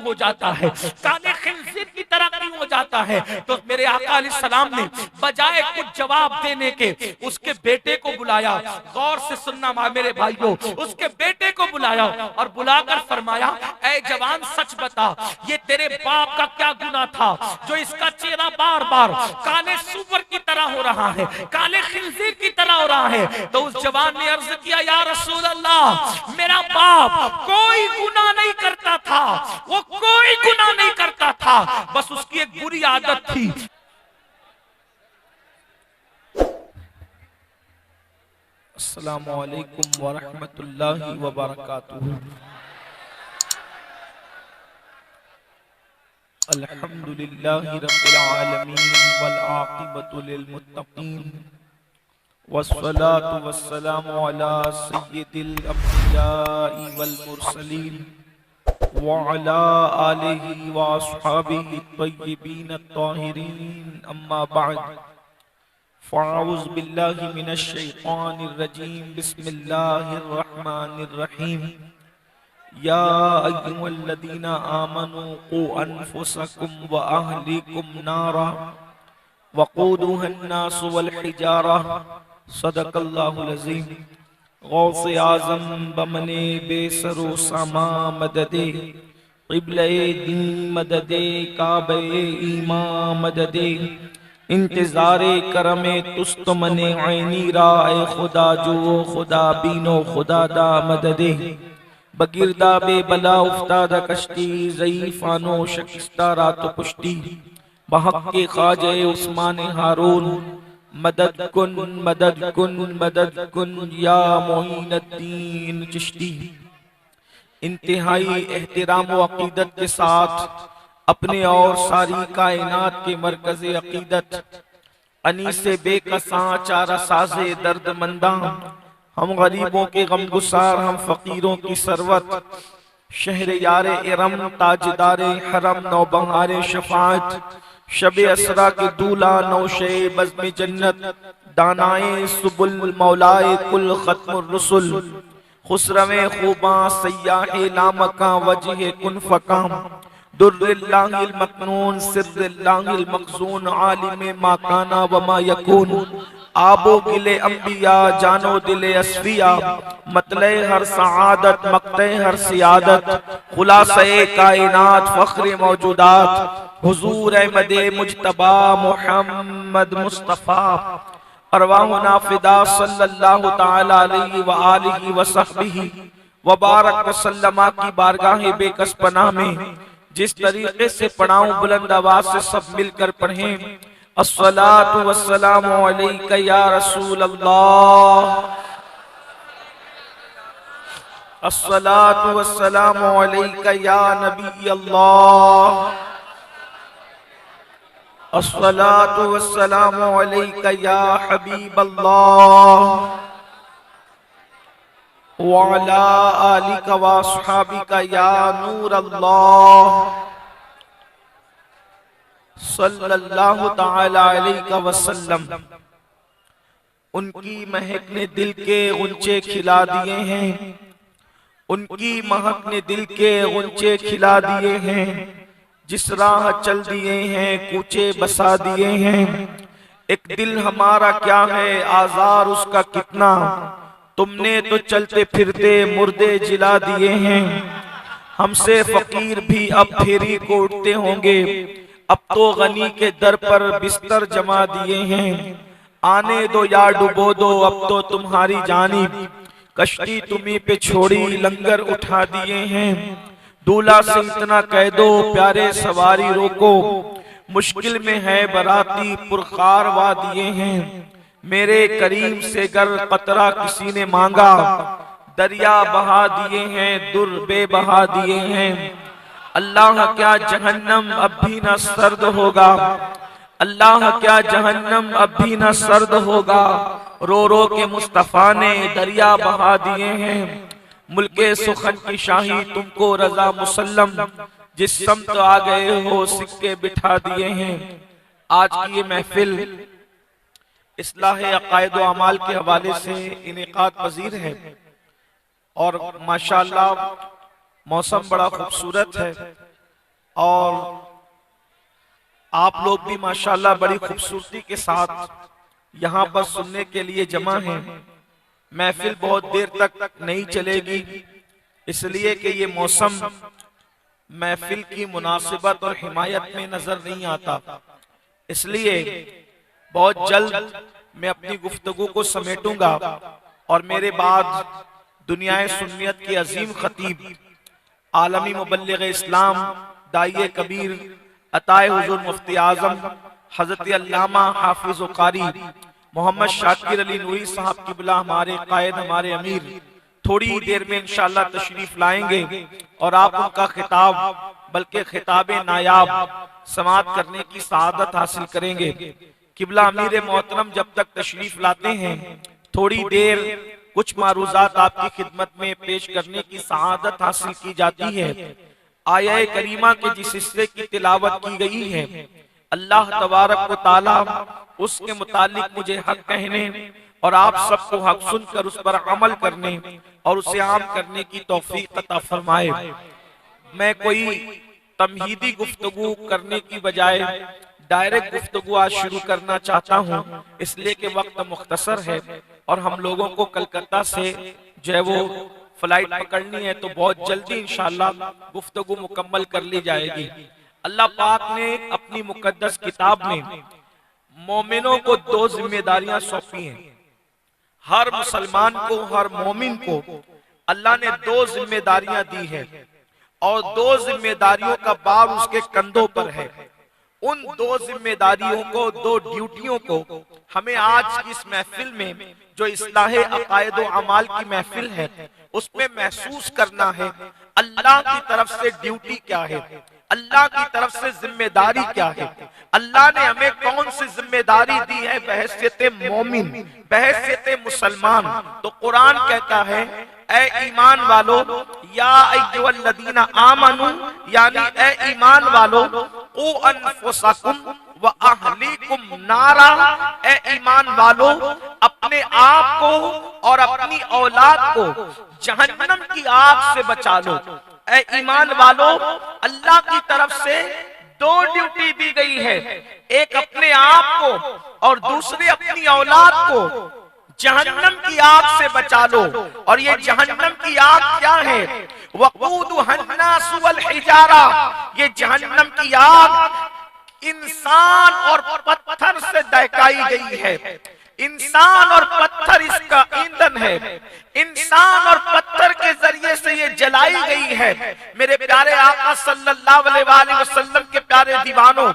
हो जाता है, काले खिंजीर की तरह क्यों हो जाता है? तो मेरे आका अलैहिस्सलाम ने बजाय कुछ जवाब देने के उसके बेटे को बुलाया। गौर से सुनना मेरे भाइयों, उसके बेटे को बुलाया और बुलाकर फरमाया, ऐ जवान सच बता, ये तेरे बाप का क्या गुनाह था जो इसका चेहरा बार बार काले सूअर की तरह हो रहा है, काले खिंजीर की तरह हो रहा है? तो उस जवान ने अर्ज किया, या रसूल अल्लाह, मेरा बाप कोई गुनाह नहीं करता था, वो कोई गुनाह नहीं करता था, बस उसकी एक बुरी आदत थी। अस्सलामु अलैकुम व रहमतुल्लाहि व बरकातुहू। अल्हम्दुलिल्लाहि रब्बिल आलमीन वल आक़िबतु लिल मुत्तक़ीन वस्सलातु वस्सलामु अला सय्यिदिल अंबियाइ वल मुरसलीन व अला आलिहि व अस्हाबिहि तय्यिबीन अत्ताहिरीन, अम्मा बअद, फ़अऊज़ु बिल्लाहि मिनश शैतानिर रजीम, बिस्मिल्लाहिर रहमानिर रहीम। या अय्युहल्लज़ीना आमनू क़ू अनफुसकुम व अहलीकुम नारा वक़ूदुहन्नासु वल हिजारा, सदक़ल्लाहुल अज़ीम। गौसे आज़म बमने बेसरो सामा मददे, क़िबले दीन मददे, काबे ईमा मददे, इंतज़ारे करमे तुस्त मने ऐनी राए खुदा जो खुदा बीनो खुदा दा मददे। बगिरदा बे बला उफ्तादा कश्ती, ज़ईफ़ानो शकिस्ता रात पुश्ती, बहक के ख्वाजे उस्मान हारून, मदद कुन मदद कुन मदद कुन या मोइनुद्दीन चिश्ती। इंतहाई एहतिराम व अकीदत के साथ अपने और सारी कायनात के मरकज़े अकीदत अनीसे बेकसां चारा साजे दर्दमंदा, हम गरीबों के गमगुसार, हम फकीरों की सरवत, शहर यारे इरम, ताजदारे हरम, नौबहारे शफाअत, शबे असरा के दूल्हा, नौशे बज़्म जन्नत, दानाए सुबुल मौलाए कुल खत्मुर रुसुल, खुसरवे खूबा सय्याहे लामका वजह कुन फकाम, दुर्रिल्लाहिल मकनून सिर्रिल्लाहिल मखज़ून, आलिम मा काना व मा यकून, आबो गिले अंबिया जानो दिले अस्फिया, मतले हर सआदत मक्ते हर सियादत, खुलासे कायनात फ़ख्र मौजूदात, हुजूर अहमदे मुज्तबा मुहम्मद मुस्तफ़ा, अरवाहुना फ़िदा सल्लल्लाहु तआला अलैहि व आलिहि व सहबिही व बारक व सल्लमा की बारगाह बेकस पनाह में जिस तरीके से पढ़ाऊं बुलंद आवाज से सब मिलकर पढ़ें। अस्सलातु वस्सलामु अलैका या रसूल अल्लाह, अस्सलातु वस्सलामु अलैका या नबी अल्लाह, अस्सलातु वस्सलामु अलैका या हबीब अल्लाह, व अला आलिका व अस्हाबिका या नूर अल्लाह, सल्लल्लाहु तआला अलैहि वसल्लम। उनकी महक ने दिल के गुंचे खिला दिए हैं, उनकी महक ने दिल के गुंचे खिला दिए हैं, जिस राह चल दिए हैं कूचे बसा दिए हैं। एक दिल हमारा क्या है आजार उसका कितना, तुमने तो चलते फिरते मुर्दे जिला दिए हैं। हमसे फकीर भी अब फेरी को उठते होंगे, अब तो गनी के दर पर बिस्तर जमा दिए हैं। आने दो या डुबो दो अब तो तुम्हारी जानिब, कश्ती तुम्ही पे छोड़ी लंगर उठा दिए हैं। दूल्हा से इतना कह दो प्यारे सवारी रोको, मुश्किल में है बराती पुरखार वा दिए हैं। मेरे करीम से गर कतरा किसी ने मांगा, दरिया बहा दिए हैं दुर बेबहा दिए हैं। अल्लाह क्या जहन्नम अब भी न सर्द होगा, अल्लाह क्या जहन्नम अब भी न सर्द होगा। रो रो के मुस्तफा ने दरिया बहा दिए हैं। मुल्के सुखन की शाही तुमको रजा मुसल्लम, जिस समत आ गए हो सिक्के बिठा दिए हैं। आज की ये महफिल इस्लाह अकायद व अमाल के हवाले से इनेकाद पजीर है और माशाअल्लाह मौसम बड़ा खूबसूरत है। और आप लोग भी माशाल्लाह बड़ी खूबसूरती के साथ यहाँ पर सुनने के लिए जमा हैं। महफिल बहुत देर तक नहीं चलेगी, इसलिए कि ये मौसम महफिल की मुनासिबत और हिमायत में नजर नहीं आता, इसलिए बहुत जल्द मैं अपनी गुफ्तगू को समेटूंगा और मेरे बाद दुनियाए सुन्नियत के अजीम खतीब, आलमी मुबल्लिग इस्लाम, दाइए कबीर, अताए हुजूर मुफ्ती आजम हजरत अल्लामा हाफिज व कारी मोहम्मद शाकिर अली नूरी साहब किबला, हमारे कायद, हमारे अमीर, थोड़ी देर में इंशाअल्लाह तशरीफ लाएंगे और आप उनका खिताब बल्कि खिताब नायाब समात करने की सआदत हासिल करेंगे। किबला अमीर मोहतरम जब तक तशरीफ लाते हैं, थोड़ी देर कुछ मारूजात आपकी खिदमत में पेश करने की सआदत हासिल की जाती है। आया करीमा के जिस हिस्से की तिलावत की गई है, अल्लाह तबारक व तआला उसके मुतालिक मुझे हक कहने और आप सबको हक सुनकर उस पर अमल करने और उसे आम करने की तौफीक अता फरमाए। मैं कोई तमहीदी गुफ्तगू करने की बजाय डायरेक्ट गुफ्तगू आज शुरू करना चाहता हूँ, इसलिए कि वक्त मुख्तसर है और हम लोगों को कलकत्ता से जो है वो फ्लाइट पकड़नी है, तो बहुत जल्दी इंशाअल्लाह गुफ्तगू मुकम्मल कर ली जाएगी। अल्लाह पाक ने अपनी मुकद्दस किताब में मोमिनों को दो जिम्मेदारियां सौंपी हैं। हर मुसलमान को, हर मोमिन को अल्लाह ने दो जिम्मेदारियां दी है और दो जिम्मेदारियों का बार उसके कंधों पर है। उन दो जिम्मेदारियों को, दो ड्यूटियों को हमें आज की इस महफिल में जो इस्लाहे अकायद व अमाल की महफिल है उसमें महसूस करना है। अल्लाह की तरफ से ड्यूटी क्या है, अल्लाह की तरफ से जिम्मेदारी क्या है, अल्लाह ने हमें कौन सी जिम्मेदारी दी है बहैसियत मोमिन, बहैसियत मुसलमान। तो कुरान कहता है, ए ईमान वालो, या अय्युहल्लज़ीना आमनू, यानी ए ईमान वालो, क़ू अनफुसकुम व अहलीकुम नारा, ए ईमान वालो अपने आप को और अपनी औलाद को जहन्नम की आग से बचा लो। ए ईमान वालो, अल्लाह की तरफ से दो ड्यूटी दी गई है, एक अपने आप को और दूसरी अपनी औलाद को जहन्नम की आग से बचा लो। और ये जहन्नम की आग क्या है? वक़ूदुहन्नासु वल हिजारा, ये जहन्नम की आग इंसान और पत्थर से दहकाई गई है। इंसान और पत्थर इसका ईंधन है, इंसान और पत्थर के जरिए से ये जलाई गई है। मेरे प्यारे आका सल्लल्लाहु अलैहि वसल्लम के प्यारे दीवानों,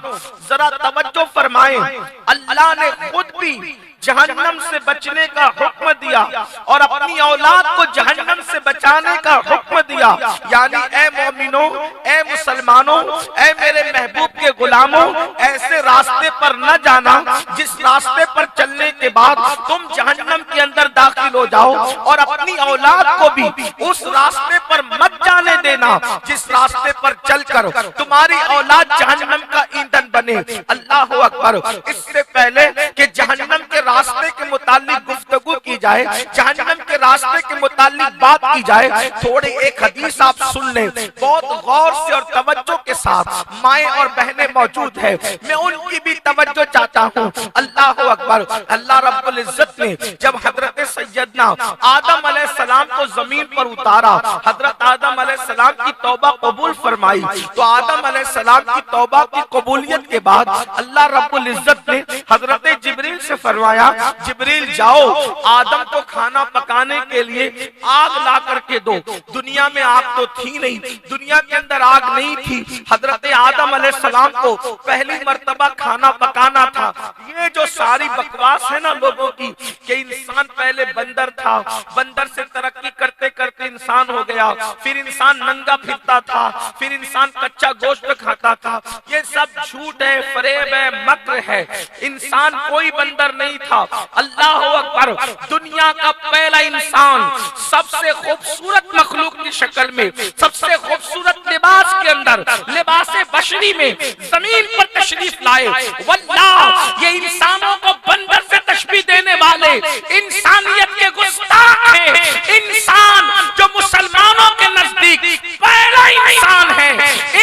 जरा तवज्जो फरमाएं। अल्लाह ने खुद भी जहन्नम से बचने का हुक्म दिया और अपनी औलाद को जहन्नम से बचाने का हुक्म दिया। यानी ए मोमिनो, ए मुसलमानों, ए मेरे महबूब के गुलामों, ऐसे रास्ते पर न जाना जिस रास्ते पर चलने के बाद तुम जहन्नम के अंदर दाखिल हो जाओ, और अपनी औलाद को भी उस रास्ते पर मत जाने देना जिस रास्ते पर चलकर तुम्हारी औलाद जहन्नम का ईंधन बने। अल्लाह अकबर। इससे पहले कि जहन्नम के रास्ते के मुतालिक गुफ्तगू की जाए, जहन्नम के रास्ते के मुतालिक बात की जाए, थोड़ी एक हदीस आप सुन लें बहुत गौर से और तवज्जो के साथ। माएं और बहनें मौजूद है, मैं उनकी भी तवज्जो चाहता हूँ। अल्लाह अकबर। अल्लाह रब्बुल इज्जत ने जब हजरत सैयदना आदम अलैहिस्सलाम को जमीन पर उतारा, हजरत आदम अलैहिस्सलाम की तौबा कबूल फरमाई, तो आदम अलैहिस्सलाम की तौबा की कबूलियत के बाद अल्लाह रब्बुल इज्जत ने हजरत जिब्रील से फरमाया, जिब्रील जाओ आदम को खाना पकाने के लिए आग ला करके दो। दुनिया में आग तो थी नहीं, दुनिया के अंदर आग नहीं थी। हजरत आदम अलैहिस्सलाम को पहली मर्तबा खाना पकाना था। ये जो सारी बकवास है ना लोगों की कि इंसान पहले बंदर था, बंदर से तरक्की करते करते इंसान हो गया, फिर इंसान नंगा फिरता था, फिर इंसान कच्चा गोश्त खाता था, ये सब झूठ है, फरेब है, मक्र है। इंसान कोई बंदर नहीं था। अल्लाह अकबर। दुनिया का पहला इंसान सबसे खूबसूरत मखलूक की शक्ल में, सबसे खूबसूरत लिबास के अंदर, लिबासे बशरी में जमीन पर तशरीफ लाए। वल्लाह, ये इंसानों को बंदर से तशबीह देने वाले इंसानियत के गुस्ताख हैं। इंसान जो मुसलमानों के नजदीक पहला इंसान है,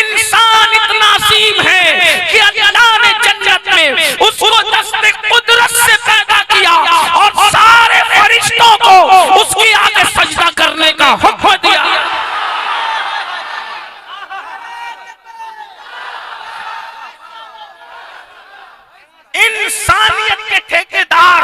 इंसान इतना इंसानियत के ठेकेदार,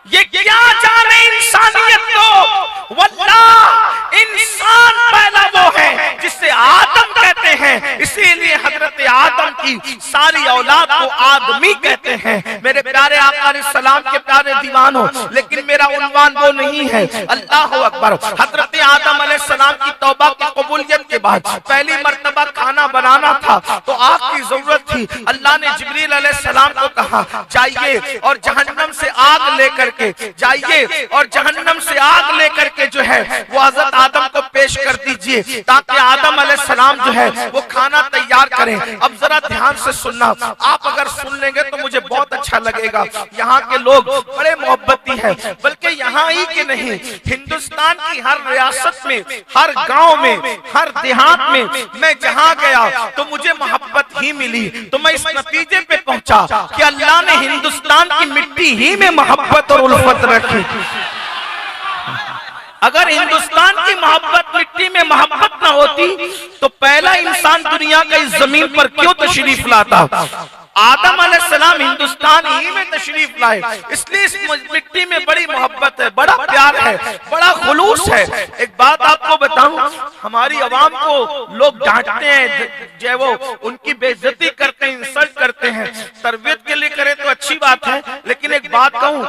ये क्या जाने इंसानियत को। वल्लाह इंसान पहला वो है जिसे आदम कहते हैं, इसीलिए हजरत आदम की सारी औलाद को आदमी कहते हैं। मेरे प्यारे आका सलाम के प्यारे दीवानों, लेकिन मेरा उन्वान वो नहीं है। अल्लाह अकबर। हजरत आदम अलैहिस्सलाम की तौबा की कबूलियत के बाद पहली मर्तबा खाना बनाना था तो आग की जरूरत थी। अल्लाह ने जिब्रील अलैहिस्सलाम को कहा जाइए और जहन्नम से आग लेकर के जाइए और जहन्नम से आग लेकर के जो है वो हजरत आदम को पेश कर दीजिए ताकि आदम अलैहिस्सलाम जो है वो खाना तैयार करें। अब जरा ध्यान से सुनना, आप अगर सुन लेंगे तो मुझे बहुत अच्छा लगेगा। यहाँ के लोग बड़े मोहब्बती हैं, बल्कि यहाँ ही के नहीं, हिंदुस्तान की हर रियासत में, हर गांव में, हर देहात में मैं जहाँ गया तो मुझे मोहब्बत ही मिली। तो मैं इस नतीजे पे पहुंचा कि अल्लाह ने हिंदुस्तान की मिट्टी ही में मोहब्बत और उल्फत रखी। अगर हिंदुस्तान की मोहब्बत मिट्टी में मोहब्बत ना होती तो पहला इंसान दुनिया का इस जमीन पर क्यों तशरीफ लाता। आदम अलैहिस्सलाम हिंदुस्तान ही में तशरीफ लाए, इसलिए इस मिट्टी में बड़ी मोहब्बत है, बड़ा प्यार है, बड़ा खुलूस है। एक बात आपको बताऊं, हमारी आवाम को लोग डांटते हैं, जो वो उनकी बेइज्जती करते हैं, इंसल्ट करते हैं। तरबियत के लिए करे तो अच्छी बात है, लेकिन एक बात कहूं,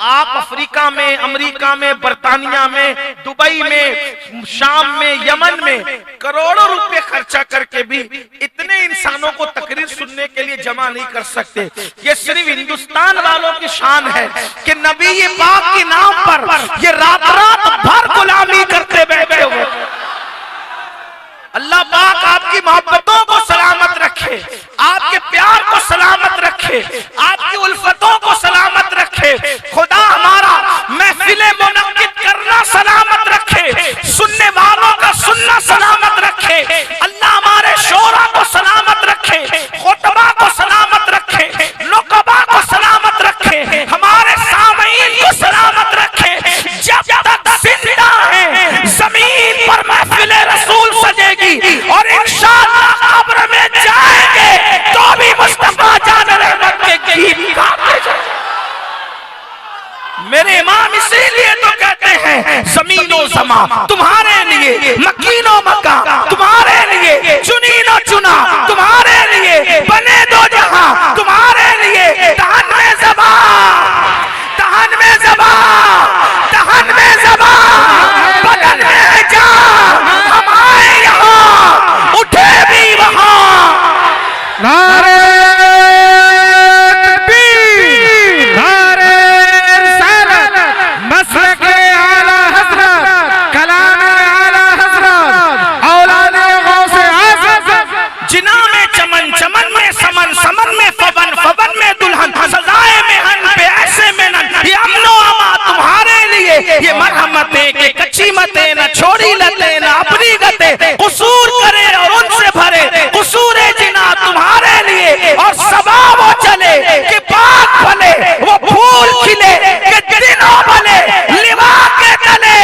आप अफ्रीका में, अमेरिका में, बरतानिया में, दुबई में, शाम में, यमन में करोड़ों रुपए खर्चा करके भी इतने इंसानों को तकरीर सुनने के लिए जमा नहीं कर सकते। ये सिर्फ हिंदुस्तान वालों की शान है कि नबी ये पाक के नाम पर ये रात भर गुलामी करते बैठे हुए। अल्लाह पाक आपकी मोहब्बतों को सलामत रखे, आपके प्यार को सलामत रखे, आपकी उल्फतों को सलामत रखे। खुदा हमारा महफिले मुनक्किद करना सलामत रखे, सुनने वालों का सुनना सलामत रखे। अल्लाह हमारे शोरा को सलामत रखे, खुतबा को सलामत रखे, नुकबा को सलामत रखे, हमारे सामईन को सलामत रखे। जब तक जिंदा है जमीन पर महफिले रसूल सजेगी और इंशाअल्लाह कब्र में जाएंगे तो भी मुस्तफा जान रहमत के गीत गाते जाएंगे। मेरे इमाम इसीलिए तो कहते हैं जमीनो जमा तुम्हारे लिए, मकीनो मक्का तुम्हारे लिए, चुनीनो चुना तुम्हारे लिए, बने दो जहां तुम्हारे लिए। तहन में ज़बा, तहन में ज़बा, तहन में ज़बा, बदन में जान, हम आए यहाँ उठे भी वहां। नारे ये मरहमतें के कच्ची मतें न छोड़ी लते न अपनी गते, कसूर करे और उनसे भरे कसूरे जिना तुम्हारे लिए। और सबा वो चले कि बाग फले, वो फूल खिले कि दिनों भले, लिवा के तले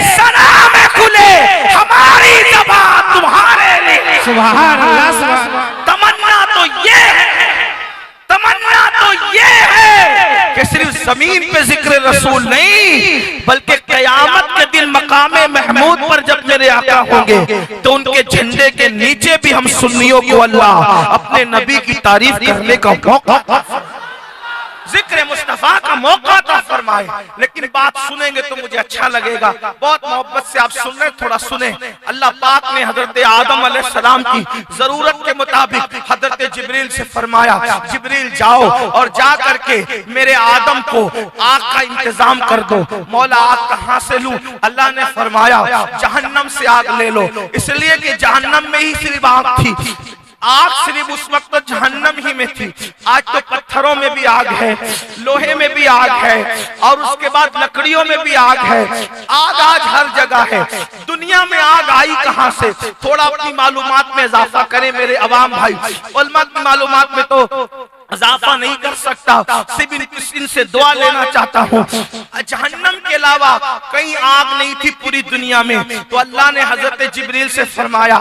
सना में खुले हमारी ज़बा तुम्हारे लिए। सुभान अल्लाह। तमन्ना तो ये है, तमन्ना तो ये है कि सिर्फ जमीन पे जिक्र रसूल नहीं, बल्कि क़यामत के दिन मकामे महमूद पर जब मेरे आका होंगे तो उनके झंडे के नीचे भी हम सुन्नियों को अल्लाह अपने नबी की तारीफ करने का मौका, जिक्र मुस्तफा का मौका तो फरमाए। लेकिन बात सुनेंगे तो मुझे अच्छा लगेगा, बहुत मोहब्बत से आप सुन रहे, थोड़ा सुने। अल्लाह पाक ने हजरत आदम अलैहिस्सलाम की जरूरत के मुताबिक हजरत जिब्रील से फरमाया, जिब्रील जाओ और जा करके मेरे आदम को आग का इंतजाम कर दो। मौला आग कहां से लूं? अल्लाह ने फरमाया जहन्नम से आग ले लो, इसलिए कि जहन्नम में ही सिर्फ आग थी। आग सिर्फ उस वक्त तो जहन्नम ही में थी, आज तो पत्थरों में भी आग है, लोहे में भी आग है, और उसके बाद लकड़ियों में भी आग है। आग आज हर जगह है। दुनिया में आग आई कहां से? थोड़ा अपनी मालूमात में इजाफा करें मेरे अवाम भाई। उलमा की मालूमात में तो इजाफा नहीं कर सकता, सिर्फ इनसे दुआ लेना चाहता हूँ। जहन्नम के अलावा कहीं आग नहीं थी पूरी दुनिया में। तो अल्लाह ने हजरत जिब्रील से फरमाया,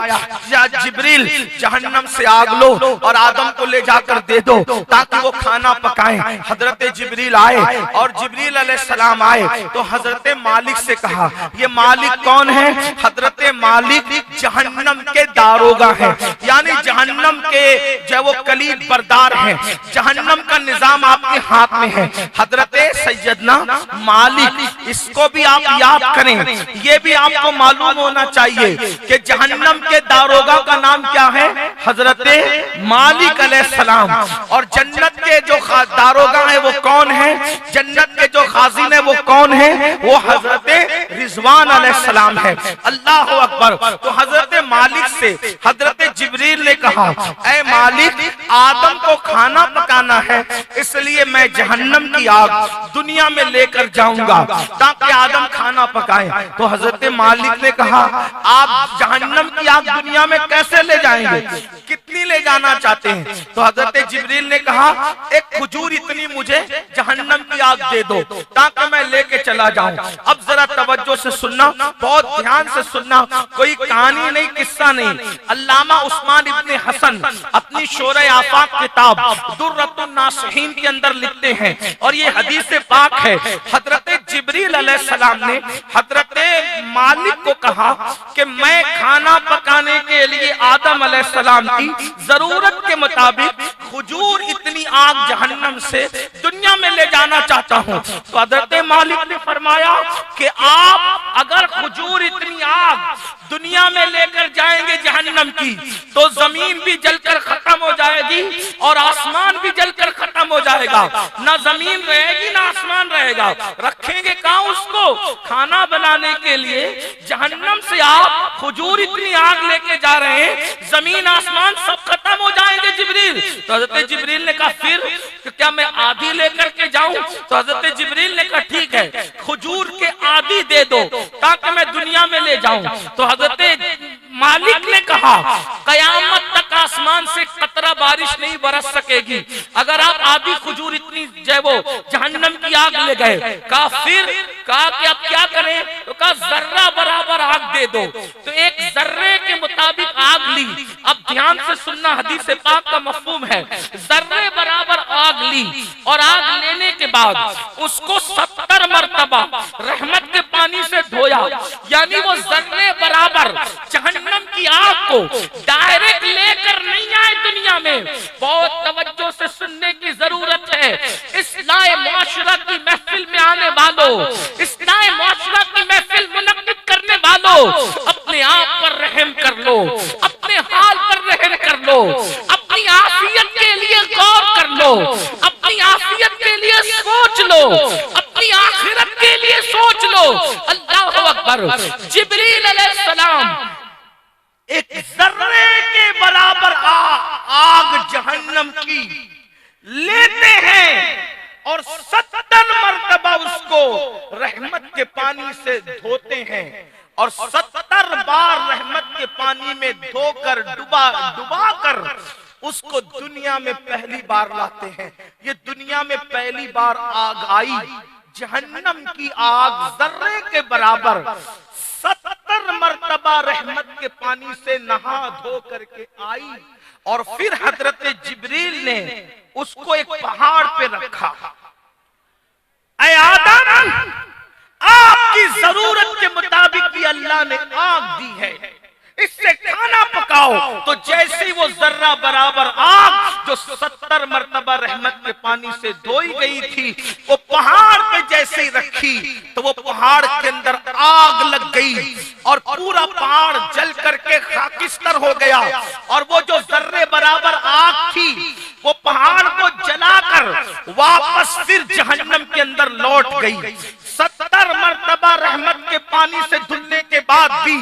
या जिब्रील जहन्नम से आग लो और आदम को ले जाकर दे दो ताकि वो खाना पकाएं। हजरत जिब्रील आए और जिब्रील अलैहिस्सलाम आए तो हजरत मालिक से कहा, ये मालिक कौन है? हजरत मालिक जहन्नम के दारोगा हैं, यानी जहन्नम के जो वो कलीद बरदार हैं, जहन्नम का निजाम आपके हाथ में है। हजरत सैयदना मालिक, इसको भी आप याद करें, ये भी आपको मालूम होना चाहिए कि जहन्नम के दारोगा का नाम क्या है? हजरत मालिक अलैहिस्सलाम। और जन्नत के जो दारोगा है वो कौन है? जन्नत के जो खाजिन है वो कौन है? वो हजरत रिजवान अलैहिस्सलाम है। अल्लाह अकबर। तो हजरत मालिक से हजरत जिब्रील ने कहा, ऐ मालिक, आदम को खाना पकाना है, इसलिए मैं जहन्नम की आग दुनिया में लेकर जाऊंगा ताकि आदम खाना पकाए। तो हजरत मालिक ने कहा, आप जहन्नम की आग दुनिया में कैसे ले जाएंगे? कितनी ले जाना चाहते हैं? तो हजरत जिब्रील ने कहा, एक खजूर इतनी मुझे जहन्नम की आग दे दो ताकि मैं लेके चला जाऊं। अब जरा तवज्जो से सुनना, बहुत ध्यान से सुनना, कोई कहानी नहीं, किस्सा नहीं। अल्लामा उस्मान इब्ने हसन अपनी शोरे आफाक किताब दुर्रतुन नासिहीन के अंदर लिखते हैं, और ये हदीस पाक है। हजरत जिब्रील अलैहिस्सलाम ने हजरत मालिक को कहा कि मैं खाना पकाने के लिए आदम अलैहिस्सलाम की जरूरत के मुताबिक खजूर इतनी आग जहन्नम से दुनिया में ले जाना चाहता हूँ। तो हजरत मालिक ने फरमाया कि आप अगर खजूर इतनी आग दुनिया में लेकर जाएंगे जहन्नम की, तो जमीन भी जलकर खत्म हो जाएगी और आसमान भी जलकर खत्म हो जाएगा। ना जमीन रहेगी ना आसमान रहेगा। रखेंगे कहाँ उसको? खाना बनाने के लिए जहन्नम से आप खजूर इतनी आग लेके जा रहे हैं, जमीन आसमान सब खत्म हो जाएंगे जिब्रील। तो हजरत जिब्रील ने कहा, फिर तो क्या मैं आधी लेकर के जाऊं? तो हजरत जिब्रील ने कहा, ठीक है, खजूर के आधी दे दो ताकि मैं दुनिया में ले जाऊं। तो हजरत मालिक ने कहा, कयामत तक आसमान से कतरा बारिश नहीं बरस सकेगी अगर आप आधी खजूर इतनी जो वो जहन्नम की आग ले गए। कहा फिर? कहा कि अब क्या करें? तो कहा जर्रा बराबर आग दे दो। तो एक जर्रे के मुताबिक आग ली। अब ध्यान से सुनना, हदीस पाक का मफहूम है। जर्रे बराबर आग ली और आग लेने के बाद उसको 70 मरतबा रहमत के पानी से धोया, यानी वो जर्रे बराबर जहन्नम की आग को डायरेक्ट लेकर नहीं आए दुनिया में। बहुत तवज्जो से सुनने की जरूरत है। इस्लाह मुआशरा की महफिल में आने वालों, इस्लाह मुआशरा की महफिल मुनक्किद करने वालों, अपने आप पर रहम कर लो, अपने हाल पर रहम कर लो, अपनी आफियत के लिए गौर कर लो, अपनी आफियत के लिए सोच लो, अपनी आखिरत के लिए सोच लो। अल्लाह अकबर। जिब्रील अलैहिस्सलाम एक जर्रे के बराबर आग जहन्नम की लेते हैं और 70 मरतबा उसको रहमत के पानी से धोते हैं और 70 बार रहमत के पानी में धोकर डुबा कर उसको दुनिया में पहली बार लाते हैं। ये दुनिया में पहली बार आग आई, जहन्नम की आग जर्रे के बराबर 70 मरतबा रहमत के पानी से नहा धो करके आई। और फिर हजरत जिब्रील ने उसको एक पहाड़ पे रखा। ऐ आदम, आपकी जरूरत के मुताबिक अल्लाह ने आग दी है, इससे खाना पकाओ। तो जैसी वो जर्रा बराबर आग जो 70 मरतबा रहमत के पानी से धोई गई थी, वो पहाड़ पे जैसे ही रखी तो वो पहाड़ के अंदर आग लग गई और पूरा पहाड़ जल करके खाकिस्तर हो गया। और वो जो जर्रे बराबर आग थी वो पहाड़ को जलाकर वापस फिर जहन्नम के अंदर लौट गई। 70 मरतबा रहमत के पानी से धुलने के बाद भी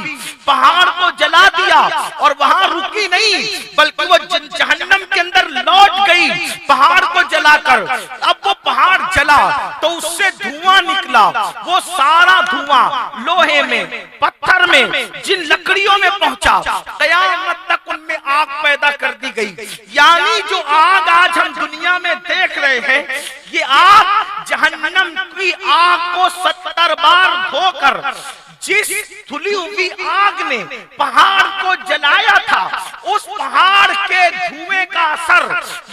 पहाड़ को जला दिया और वहां रुकी नहीं, बल्कि वो जहन्नम के अंदर लौट गई पहाड़ को जलाकर। अब वो पहाड़ जला तो उससे धुआं निकला। वो सारा धुआं लोहे में, पत्थर में, जिन लकड़ियों में पहुंचा, कयामत तक उनमें आग पैदा कर दी गई। यानी जो आग आज हम दुनिया में देख रहे हैं, ये आग जहन्नम की आग को 70 बार धोकर जिस धुली हुई आग ने पहाड़ को जलाया था, उस पहाड़ के धुएं का असर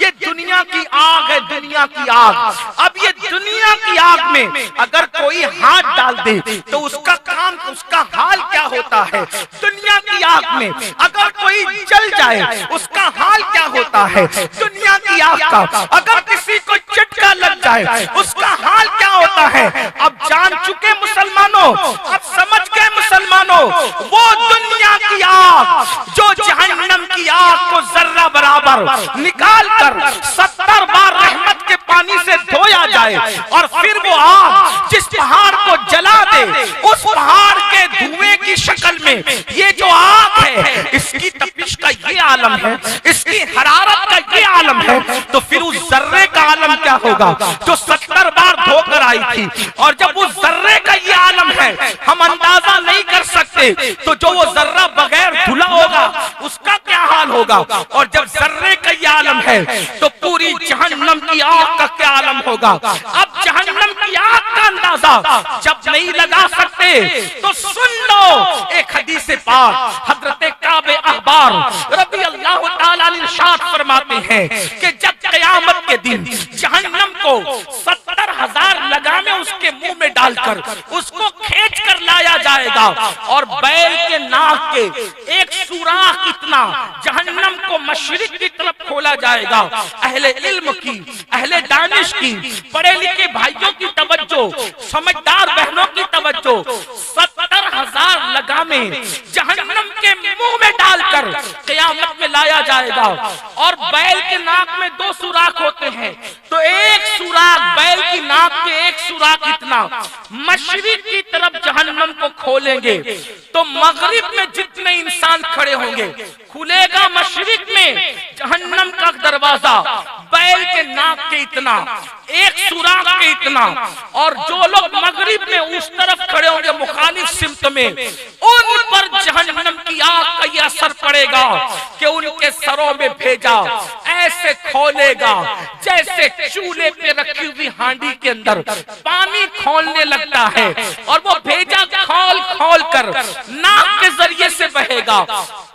ये दुनिया की आग है, दुनिया की आग। अब ये दुनिया की आग में अगर कोई हाथ डाल दे तो उसका काम, उसका हाल क्या होता है। दुनिया की आग में अगर कोई जल जाए उसका हाल क्या होता है। दुनिया की आग का अगर किसी को झटका लग जाए उसका हाल क्या होता है। अब जान चुके मुसलमानों, अब समझ गए मुसलमानों, वो दुनिया की आग जो जहन्नम की आग को जर्रा बराबर निकाल कर 70 बार रहमत के पानी से धोया जाए और फिर वो आग जिस पहाड़ को जला दे, उस पहाड़ के धुएं की शक्ल में ये जो आग है, इसकी तपिश का ये आलम है, इसकी हरारत का ये आलम है, तो फिर उस जर्रे का आलम क्या होगा जो 70 बार धोकर आई थी। और जब उस जर्रे का ये आलम है हम अंदाजा नहीं कर सकते, तो जो वो जर्रा बगैर धुला होगा उसका क्या हाल होगा। और जब जर्रे का ये आलम है तो पूरी जहन्नम की आग का क्या आलम होगा। अब जहन्नम की आग का अंदाजा जब नहीं लगा सकते तो सुन लो एक हदीस पाक, हजरत काबे अहबार रज़ी अल्लाह ताला अन्हु इरशाद फरमाते हैं कि जब क़यामत के दिन जहन्नम को 70,000 लगामे उसके मुंह में डालकर उसको खींच कर लाया जाएगा और बैल के नाक के एक सुराख इतना जहन्नम को मशरिक की तरफ खोला जाएगा। अहले इल्म की, अहले दानिश की, पढ़े लिखे भाइयों की तवज्जो, समझदार बहनों की तवज्जो, 70,000 लगामे जहन्नम के मुंह में डालकर क़यामत में लाया जाएगा। और बैल के नाक में 2 सुराख होते हैं, तो एक सुराख बैल की नाक के एक सुराख इतना मशरिक की तरफ जहन्नम को खोलेंगे तो मगरिब में जितने इंसान खड़े होंगे खुलेगा मशरिक में जहन्नम का दरवाजा बैल के नाक के इतना, एक सुराख के इतना। और जो लोग मगरिब में उस तरफ खड़े होंगे मुखालिफ सिमत में, उन पर जहन्नम की आग का ये असर पड़ेगा कि उनके सरों में भेजा ऐसे खोलेगा जैसे चूल्हे पे रखी हुई हांडी के अंदर पानी खोलने लगता है। और वो भेजा खोल खोल कर नाक के जरिए से बहेगा,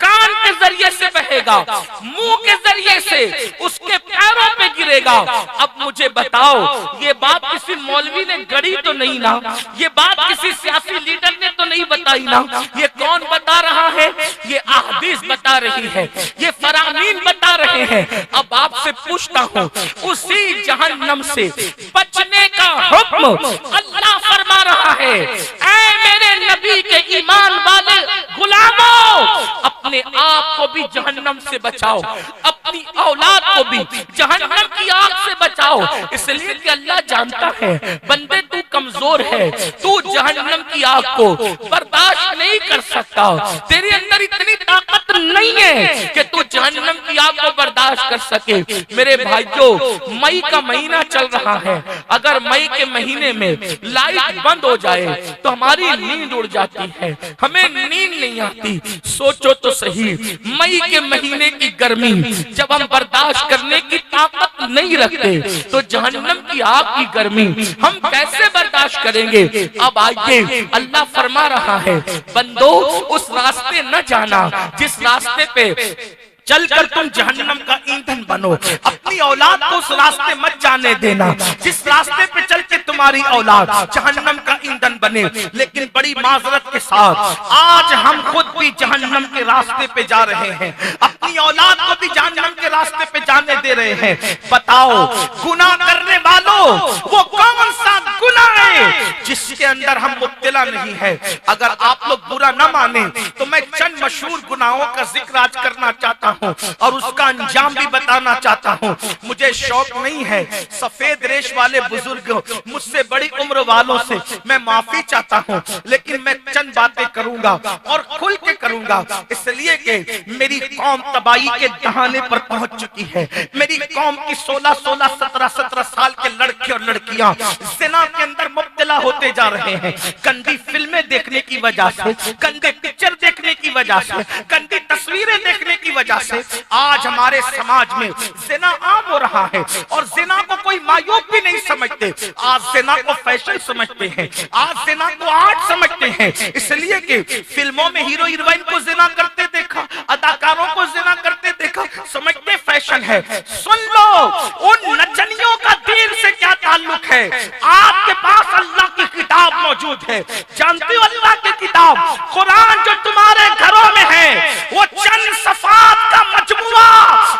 कान के जरिए से बहेगा, मुंह के जरिए से उसके पैरों पे गिरेगा। अब मुझे बताओ, ये बात किसी मौलवी ने गढ़ी तो नहीं ना, ये बात किसी सियासी लीडर ने तो नहीं बताई ना, ये कौन बता रहा है? ये अहदीस बता रही है, ये फरामीन बता रहे हैं। अब आपसे पूछता हूँ, उसी जहन्नम से बचने का हुक्म अल्लाह फरमा रहा है। ऐ मेरे नबी के ईमान वाले गुलामों, अपने आप को भी जहन्नम से बचाओ, अपनी औलाद को भी जहन्नम की आग से बचाओ। इसलिए कि अल्लाह जानता है बंदे तू कमजोर है, तू जहन्नम की आग को बर्दाश्त नहीं कर सकता, तेरे अंदर इतनी ताकत नहीं है कि तू जहन्नम की आग को बर्दाश्त कर सके। मेरे भाइयों, मई का महीना चल रहा है, अगर मई के महीने में लाइट बंद हो जाए तो हमारी नींद उड़ जाती है, हमें नींद नहीं आती। सोचो तो सही, मई के महीने की गर्मी जब हम बर्दाश्त करने की ताकत नहीं रखते तो जहन्नम की आग की गर्मी हम कैसे बर्दाश्त करेंगे। अब आइए, अल्लाह फरमा रहा है, बंदो उस रास्ते न जाना जिस रास्ते पे चलकर तुम जहन्नम का ईंधन बनो। अपनी औलाद को उस रास्ते मत जाने देना जिस रास्ते पे चल के तुम्हारी औलाद जहन्नम का ईंधन बने। लेकिन बड़ी माजरत के साथ आज हम खुद भी जहन्नम के रास्ते पे जा रहे हैं, अपनी औलाद को भी जहन्नम के रास्ते पे जाने दे रहे हैं। बताओ, गुनाह करने वालों, वो कौन सा गुनाह है जिसके अंदर हम मुब्तला नहीं है। अगर आप लोग बुरा न माने तो मैं चंद मशहूर गुनाहों का जिक्र आज करना चाहता हूँ और उसका अंजाम भी बताना चाहता हूँ। मुझे शौक नहीं है, सफेद रेश वाले बुजुर्ग मुझसे बड़ी उम्र वालों से मैं माफी चाहता हूँ, लेकिन मैं चंद बातें करूंगा और खुल के करूंगा, इसलिए कि मेरी कौम तबाही के दहाने पर पहुंच चुकी है। मेरी कौम की 16-16, 17-17 साल के लड़के और लड़कियां ज़िना के अंदर मुब्तला होते जा रहे हैं। गंदी फिल्में देखने की वजह से, गंदे पिक्चर देखने की वजह से, गंदी तस्वीरें देखने की वजह से आज हमारे समाज में जिना आम हो रहा है। और जिना को कोई मायूब भी नहीं समझते, आज जिना को फैशन समझते हैं, आज जिना को आर्ट समझते हैं। इसलिए कि फिल्मों में हीरो हीरोइन को जिना करते देखा, अदाकारों को जिना करते देखा, समझते फैशन है। सुन लो, उन नचनियों का दीन से क्या ताल्लुक है? आपके पास अल्लाह की किताब मौजूद है। जानते हो अल्लाह की किताब कुरान जो तुम्हारे घरों में है वो चंद सफात का मजमुआ,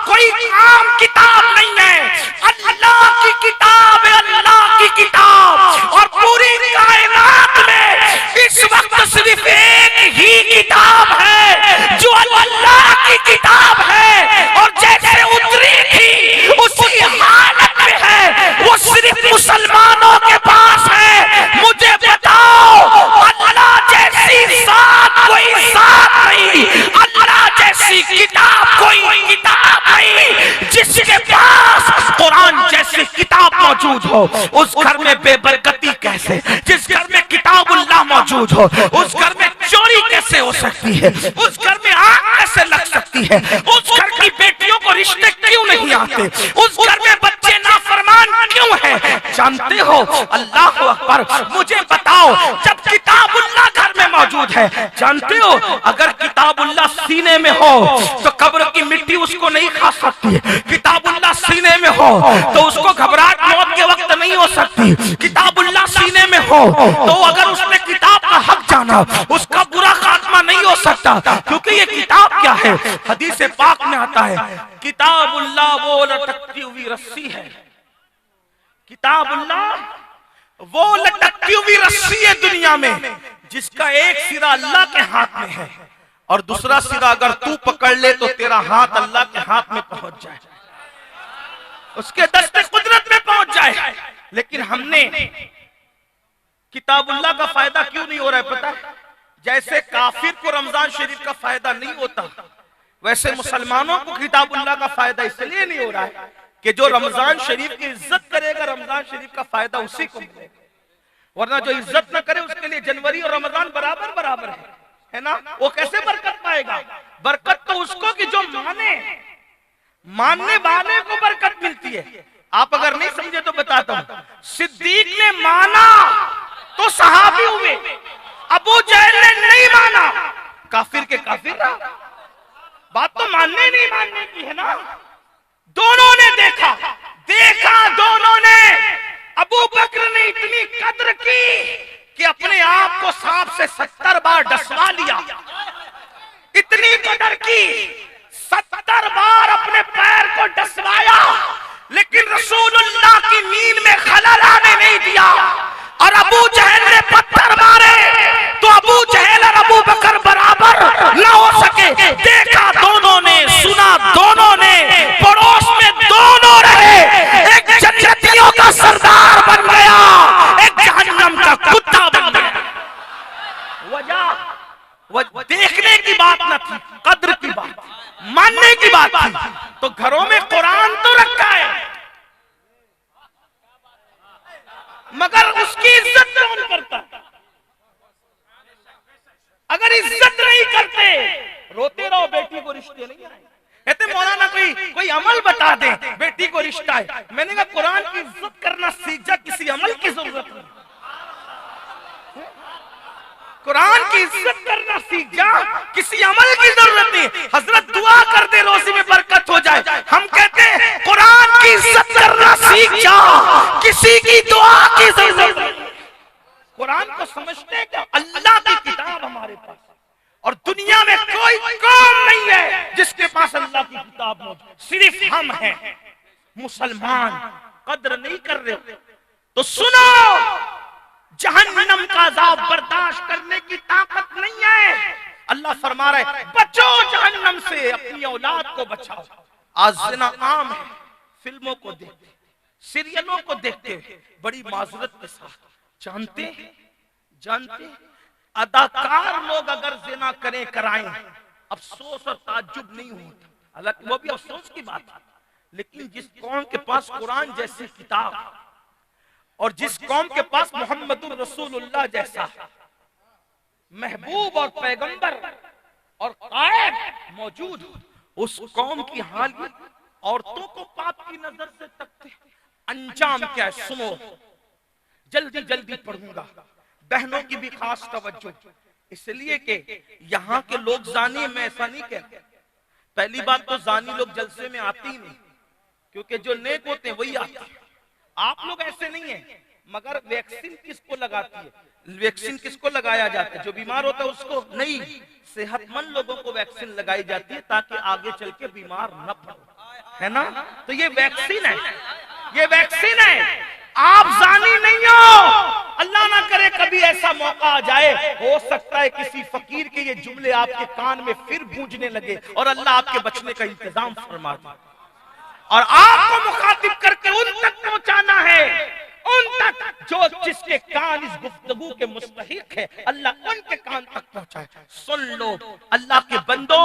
कोई आम किताब नहीं है। अल्लाह की किताब है, अल्लाह की किताब। और पूरी कायनात में इस वक्त सिर्फ एक ही किताब है जो अल्लाह की किताब है, और जैसे उतरी थी उसी हालत में है, वो सिर्फ मुसलमानों के पास है। मुझे बताओ, अल्लाह जैसी साथ कोई साथ नहीं, अल्लाह जैसी किताब कोई किताब नहीं। जिसके पास कुरान जैसी किताब मौजूद हो उस घर में बेबरकती कैसे? जिस घर में किताबुल्लाह मौजूद हो उस घर में चोरी कैसे हो सकती है? उस घर में आग कैसे लग सकती है? उस घर की बेटियों को रिश्ते क्यों नहीं आते? उस घर में बच्चे नाफरमान क्यों हैं? जानते हो? अल्लाह अकबर। मुझे बताओ, जब किताबुल्लाह घर में मौजूद है, जानते हो अगर किताबुल्लाह सीने में हो तो कब्र की मिट्टी उसको नहीं खा सकती है। किताबुल्लाह सीने में हो तो उसको घबराहट मौत के वक्त नहीं हो सकती। किताबुल्लाह सीने में हो तो अगर उसने किताब का हक जाना उसका बुरा खात्मा नहीं हो सकता, क्योंकि ये किताब क्या है? हदीस पाक में आता है किताबुल्लाह वो लटकती हुई रस्सी है। किताबुल्लाह वो लटकती हुई रस्सी है दुनिया में जिसका एक सिरा अल्लाह के हाथ में है और दूसरा सिरा अगर तू पकड़ ले तो तेरा हाथ अल्लाह के हाथ में पहुंच जाए, उसके दस्ते कुदरत में पहुंच जाए। लेकिन हमने किताबुल्लाह का फायदा क्यों नहीं हो रहा है पता है? जैसे काफिर को रमजान शरीफ का फायदा नहीं होता, वैसे मुसलमानों को किताबुल्लाह का फायदा इसलिए नहीं हो रहा है कि जो रमजान शरीफ की इज्जत करेगा रमजान शरीफ का फायदा उसी को मिलेगा, वरना जो इज्जत न करे उसके लिए जनवरी और रमजान बराबर बराबर है ना? वो कैसे बरकत पाएगा? बरकत तो उसको कि जो मानने वाले को बरकत मिलती है। आप अगर नहीं समझे तो बताता हूं, सिद्दीक ने माना तो सहाबी हुए, अबू जहल ने नहीं माना, काफिर के काफिर रहा। बात तो मानने नहीं मानने की है ना। दोनों ने देखा दोनों ने। अबू बकर ने इतनी कद्र की कि अपने आप को सांप से 70 बार डसवा लिया। इतनी कद्र की, 70 बार अपने पैर को डसवाया, लेकिन रसूलुल्लाह की नींद में खलल आने नहीं दिया। और अबू जहल ने पत्थर मारे तो अबू जहल और अबू बकर बराबर ना हो सके। देखा दोनों ने, सुना दोनों ने, पड़ोस में दोनों रहे। एक जन्नतियों का सरदार बन गया, एक जहन्नम का कुत्ता बन गया। वजह देखने की बात न थी, कद्र की बात, मानने की बात थी। तो घरों में कुरान तो रखा है मगर उसकी इज्जत कौन करता? अगर इज्जत नहीं करते रोते रहो बेटी को रिश्ते नहीं आए। कहते मौलाना कोई अमल बता दे बेटी को रिश्ता है। मैंने कहा कुरान की इज्जत करना सीख जा, किसी अमल की जरूरत नहीं। कुरान की इज्जत करना सीख जा, किसी अमल की जरूरत नहीं। हजरत दुआ कर दे रोजी में बरकत हो जाए। हम कहते हैं कुरान की इज्जत करना सीख जा, किसी की दुआ की जरूरत नहीं। कुरान को समझते क्या? अल्लाह की किताब हमारे पास, और दुनिया में कोई कौम नहीं है जिसके पास अल्लाह की किताब मौजूद, सिर्फ हम हैं। मुसलमान कद्र नहीं कर रहे तो सुनो, जहन्नम का अज़ाब बर्दाश्त करने की ताकत नहीं है। अल्लाह फरमा रहा है बचो जहन्नम से, अपनी औलाद को बचाओ। आज जिना आम है, फिल्मों को देखते, सीरियलों को देखते बड़ी माजरत के साथ। जानते अदाकार लोग अगर जिना करें कराएं, अफसोस और ताज्जुब नहीं होता, हालांकि वो भी अफसोस की बात है। लेकिन जिस कौम के पास कुरान जैसी किताब और जिस कौम के पास मोहम्मदुर रसूलुल्लाह जैसा महबूब और पैगंबर और गायब मौजूद उस कौम की हाल ये, औरतों को पाप की नजर से तकते, अंजाम क्या है सुनो, जल्दी जल्दी पढ़ूंगा। बहनों की भी खास तवज्जो, इसलिए कि यहाँ के लोग जानी, मैं ऐसा नहीं कहता। पहली बात तो जानी लोग जलसे में आते ही नहीं, क्योंकि जो नेक होते हैं वही आते हैं। आप लोग ऐसे नहीं है। मगर वैक्सीन किसको लगाती है, वैक्सीन किसको लगाया जाता है? जो बीमार होता है उसको नहीं, सेहतमंद लोगों को वैक्सीन लगाई जाती है ताकि आगे चल के बीमार न पड़ो, है ना? तो ये वैक्सीन है, ये वैक्सीन है। आप जानी नहीं हो, अल्लाह ना करे कभी ऐसा मौका आ जाए, हो सकता है किसी फकीर के ये जुमले आपके कान में फिर गूंजने लगे और अल्लाह आपके बचने का इंतजाम फरमा दे। और आपको मुखातिब करके उन तक पहुंचाना है, उन तक जो जिसके कान इस गुफ्तगू के मुस्तहिक है, अल्लाह उनके कान तक पहुंचाए। सुन लो अल्लाह के बंदो,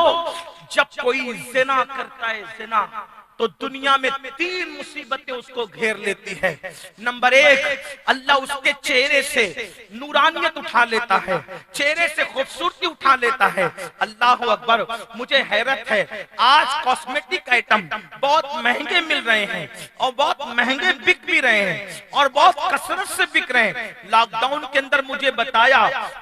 जब कोई जिना करता है जिना, तो दुनिया में 3 मुसीबतें उसको घेर लेती है। नंबर 1, अल्लाह उसके चेहरे से नूरानियत उठा लेता है, चेहरे से खूबसूरती उठा लेता है। अल्लाह अकबर, मुझे हैरत है, आज कॉस्मेटिक आइटम बहुत महंगे मिल रहे हैं और बहुत महंगे बिक भी रहे हैं और बहुत कसरत से बिक रहे हैं। लॉकडाउन के अंदर मुझे बताया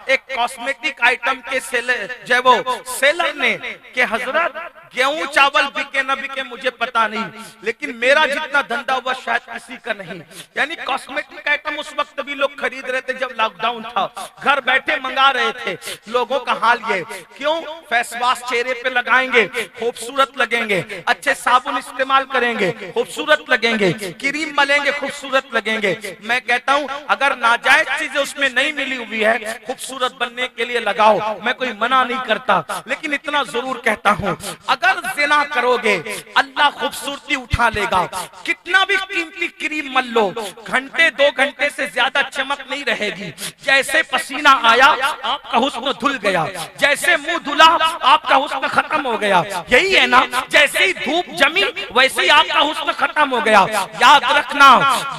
एक कॉस्मेटिक आइटम के सेलर ने कि हजरत गेहूं चावल बिके न बिके मुझे पता नहीं, लेकिन मेरा जितना धंधा हुआ शायद किसी का नहीं। यानी कॉस्मेटिक आइटम उस वक्त भी लोग खरीद रहे थे जब लॉकडाउन था, घर बैठे मंगा रहे थे। लोगों का हाल ये क्यों? फेस वॉश चेहरे पे लगाएंगे, खूबसूरत लगेंगे, अच्छे साबुन इस्तेमाल करेंगे, खूबसूरत लगेंगे, क्रीम मलेंगे, खूबसूरत लगेंगे। मैं कहता हूं अगर नाजायज चीजें उसमें नहीं मिली हुई है, खूबसूरत बनने के लिए लगाओ, मैं कोई मना नहीं करता, लेकिन इतना जरूर कहता हूं अगर जिना करोगे अल्लाह खूबसूरती उठा लेगा। कितना भी कीमती क्रीम मल लो, घंटे 2 घंटे से ज्यादा चमक नहीं रहेगी। जैसे पसीना आया आपका हुस्न धुल गया, जैसे मुंह धुला आपका हुस्न खत्म हो गया। यही है ना, जैसे ही धूप जमी वैसे ही आपका हुस्न खत्म हो गया। याद रखना,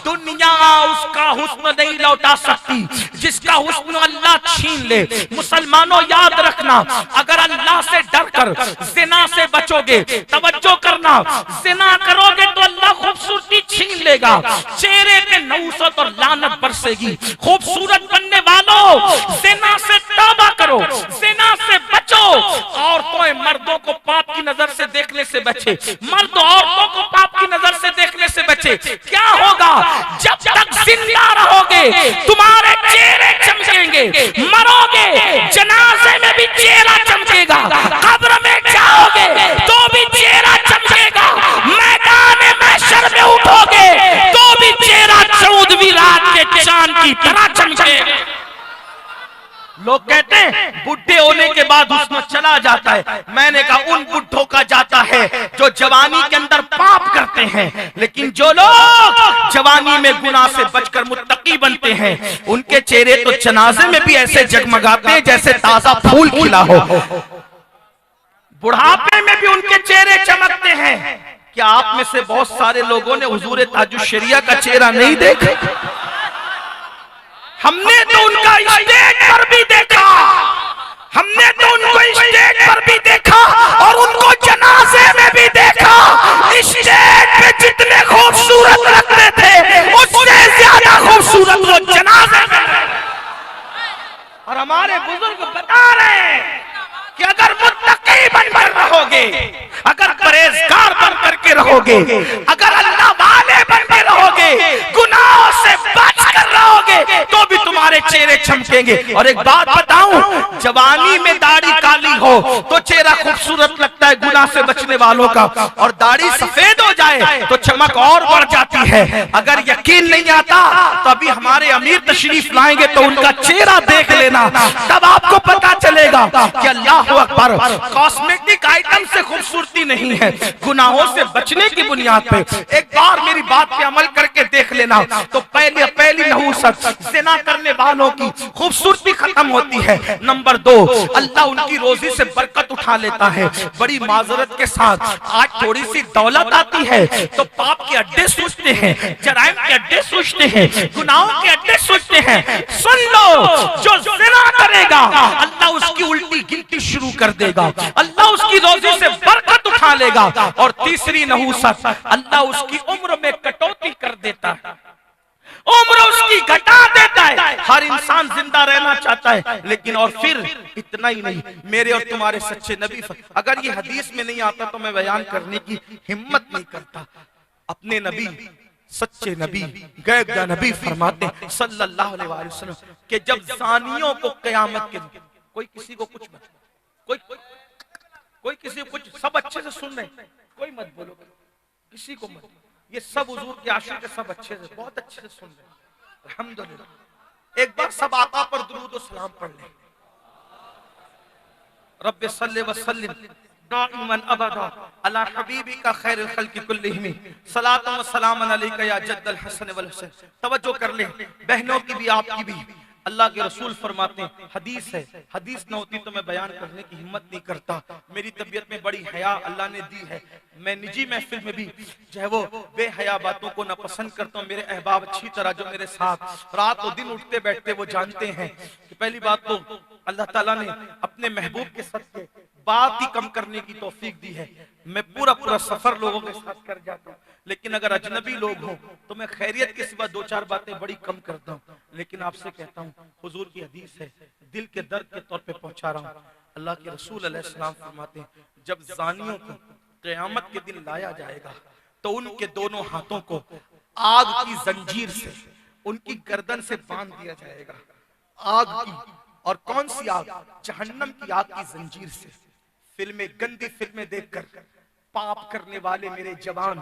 दुनिया उसका हुस्न नहीं लौटा सकती जिसका हुस्न अल्लाह छीन ले। मुसलमानों याद रखना, अगर अल्लाह से डरकर जिना से बचोगे, तवज्जो करना, जिना करोगे तो अल्लाह खूबसूरती छीन लेगा, चेहरे पे नौसत और लानत बरसेगी। खूबसूरत बनने वालों जिना से तौबा करो, जिना से बचो। औरतों मर्दों को पाप की नजर से देखने से बचे, मर्द औरतों को पाप की नजर से देखने से बचे। क्या होगा? जब तक जिंदा रहोगे तुम्हारे चेहरे चमकेंगे, मरोगे जनाजे में भी चेहरा चमकेगा, कब्र में जाओगे तो भी चेहरा चमकेगा, मैदान महशर में उठोगे तो भी चेहरा 14वीं रात के चांद की तरह चमकेगा। लोग कहते हैं बुढ़े होने के बाद हुस्न चला जाता है। मैंने कहा उन बुढ़ों का जाता है जो जवानी के अंदर पाप करते हैं, लेकिन जो लोग जवानी में गुनाह से बचकर मुत्तकी बनते हैं उनके चेहरे तो जनाजे में भी ऐसे जगमगाते हैं जैसे ताजा फूल खिला हो। बुढ़ापे में भी उनके चेहरे चमकते हैं। क्या आप में से बहुत सारे लोगों ने हुजूर ताजुश शरिया का चेहरा नहीं देखा? हमने तो उनका स्टेज पर भी देखा, हमने तो उनको स्टेज पर भी देखा और उनको जनाजे में भी देखा। स्टेज पे जितने खूबसूरत लगते थे उससे ज्यादा खूबसूरत वो जनाजे में। और हमारे बुजुर्ग बता रहे हैं कि अगर मुत्तकी बनकर रहोगे, अगर परहेजगार बन करके रहोगे, अगर अल्लाह वाले बन के रहोगे, गुनाहों से बच कर रहोगे तो भी तुम्हारे चेहरे चमकेंगे। और एक बात बताऊं, जवानी में दाढ़ी काली हो तो चेहरा खूबसूरत लगता है गुनाह से बचने वालों का, और दाढ़ी सफेद हो जाए तो चमक और बढ़ जाती है। अगर यकीन नहीं आता तो अभी हमारे अमीर तशरीफ लाएंगे तो उनका चेहरा देख लेना, तब आपको पता चलेगा कि अल्लाह अकबर, कॉस्मेटिक आइटम से खूबसूरती नहीं है, गुनाहों से बचने की बुनियाद पे। एक बार मेरी बात पे अमल करके देख लेना तो पहली नहुसत ज़िना करने वालों की खूबसूरती खत्म होती है। नंबर 2, अल्लाह उनकी रोजी से बरकत उठा लेता है। बड़ी माजरत के साथ आज थोड़ी सी दौलत आती है तो पाप के अड्डे सूझते हैं, जराइम के अड्डे सूझते हैं, गुनाहों के अड्डे सूझते हैं। सुन लो, जो ज़िना करेगा अल्लाह उसकी उल्टी गिनती शुरू कर देगा, अल्लाह उसकी रोजी से बरकत उठा लेगा। और तीसरी नहूसत, अल्लाह उसकी उम्र में कटौती कर देता है, उम्र उसकी घटा देता है। हर इंसान जिंदा रहना चाहता है, लेकिन और फिर इतना ही नहीं, मेरे और तुम्हारे सच्चे नबी, अगर ये हदीस में नहीं आता तो मैं बयान करने की हिम्मत नहीं करता। अपने नबी, सच्चे नबी, गैब नबी फरमाते हैं सल्लल्लाहु अलैहि वसल्लम कि जब ज़ानियों को क़यामत के दिन, कोई किसी को कुछ मत, कोई किसी को कुछ, सब अच्छे से सुन रहे, कोई मत बोलो किसी को मत, ये सब हुजूर के आशिक सब अच्छे से, बहुत अच्छे से सुन रहे हैं, अल्हम्दुलिल्लाह। एक बार सब आका पर दुरूद और सलाम पढ़ लें। रब्बे सल्ले व सल्लिम दाइमन अबदा अला हबीबिका खैरुल खल्क़ि कुल्लिहिम सलातु व सलामन अलैका या जद्दल हसन वल हुसैन। तवज्जो कर लें, बहनों की भी आपकी भी। अल्लाह के रसूल फरमाते हैं, हदीस है, हदीस न होती तो मैं बयान करने की हिम्मत नहीं करता। मेरी तबीयत में बड़ी हया अल्लाह ने दी है, मैं निजी महफिल में भी जो है वो बेहया बातों को न पसंद करता हूँ। मेरे अहबाब अच्छी तरह जो मेरे साथ रात और दिन उठते बैठते वो जानते हैं कि पहली बात तो अल्लाह ताला ने अपने महबूब के सदके बात ही कम करने की तौफीक दी है। मैं पूरा सफर लोगों के साथ कर जाता हूँ, लेकिन अगर अजनबी लोग हों तो मैं खैरियत के सिवा दो चार बातें बड़ी कम करता हूँ। लेकिन आपसे कहता हूँ, हुजूर की हदीस है, दिल के दर्द के तौर पे पहुंचा रहा हूँ। अल्लाह के रसूल अलैहिस्सलाम फरमाते हैं, जब ज़ानियों को क़यामत के दिन लाया जाएगा तो उनके दोनों हाथों को आग की जंजीर से उनकी गर्दन से बांध दिया जाएगा। आग की, और कौन सी आग? जहन्नम की आग की जंजीर से। फिल्में, गंदी फिल्में देखकर पाप करने वाले मेरे जवान,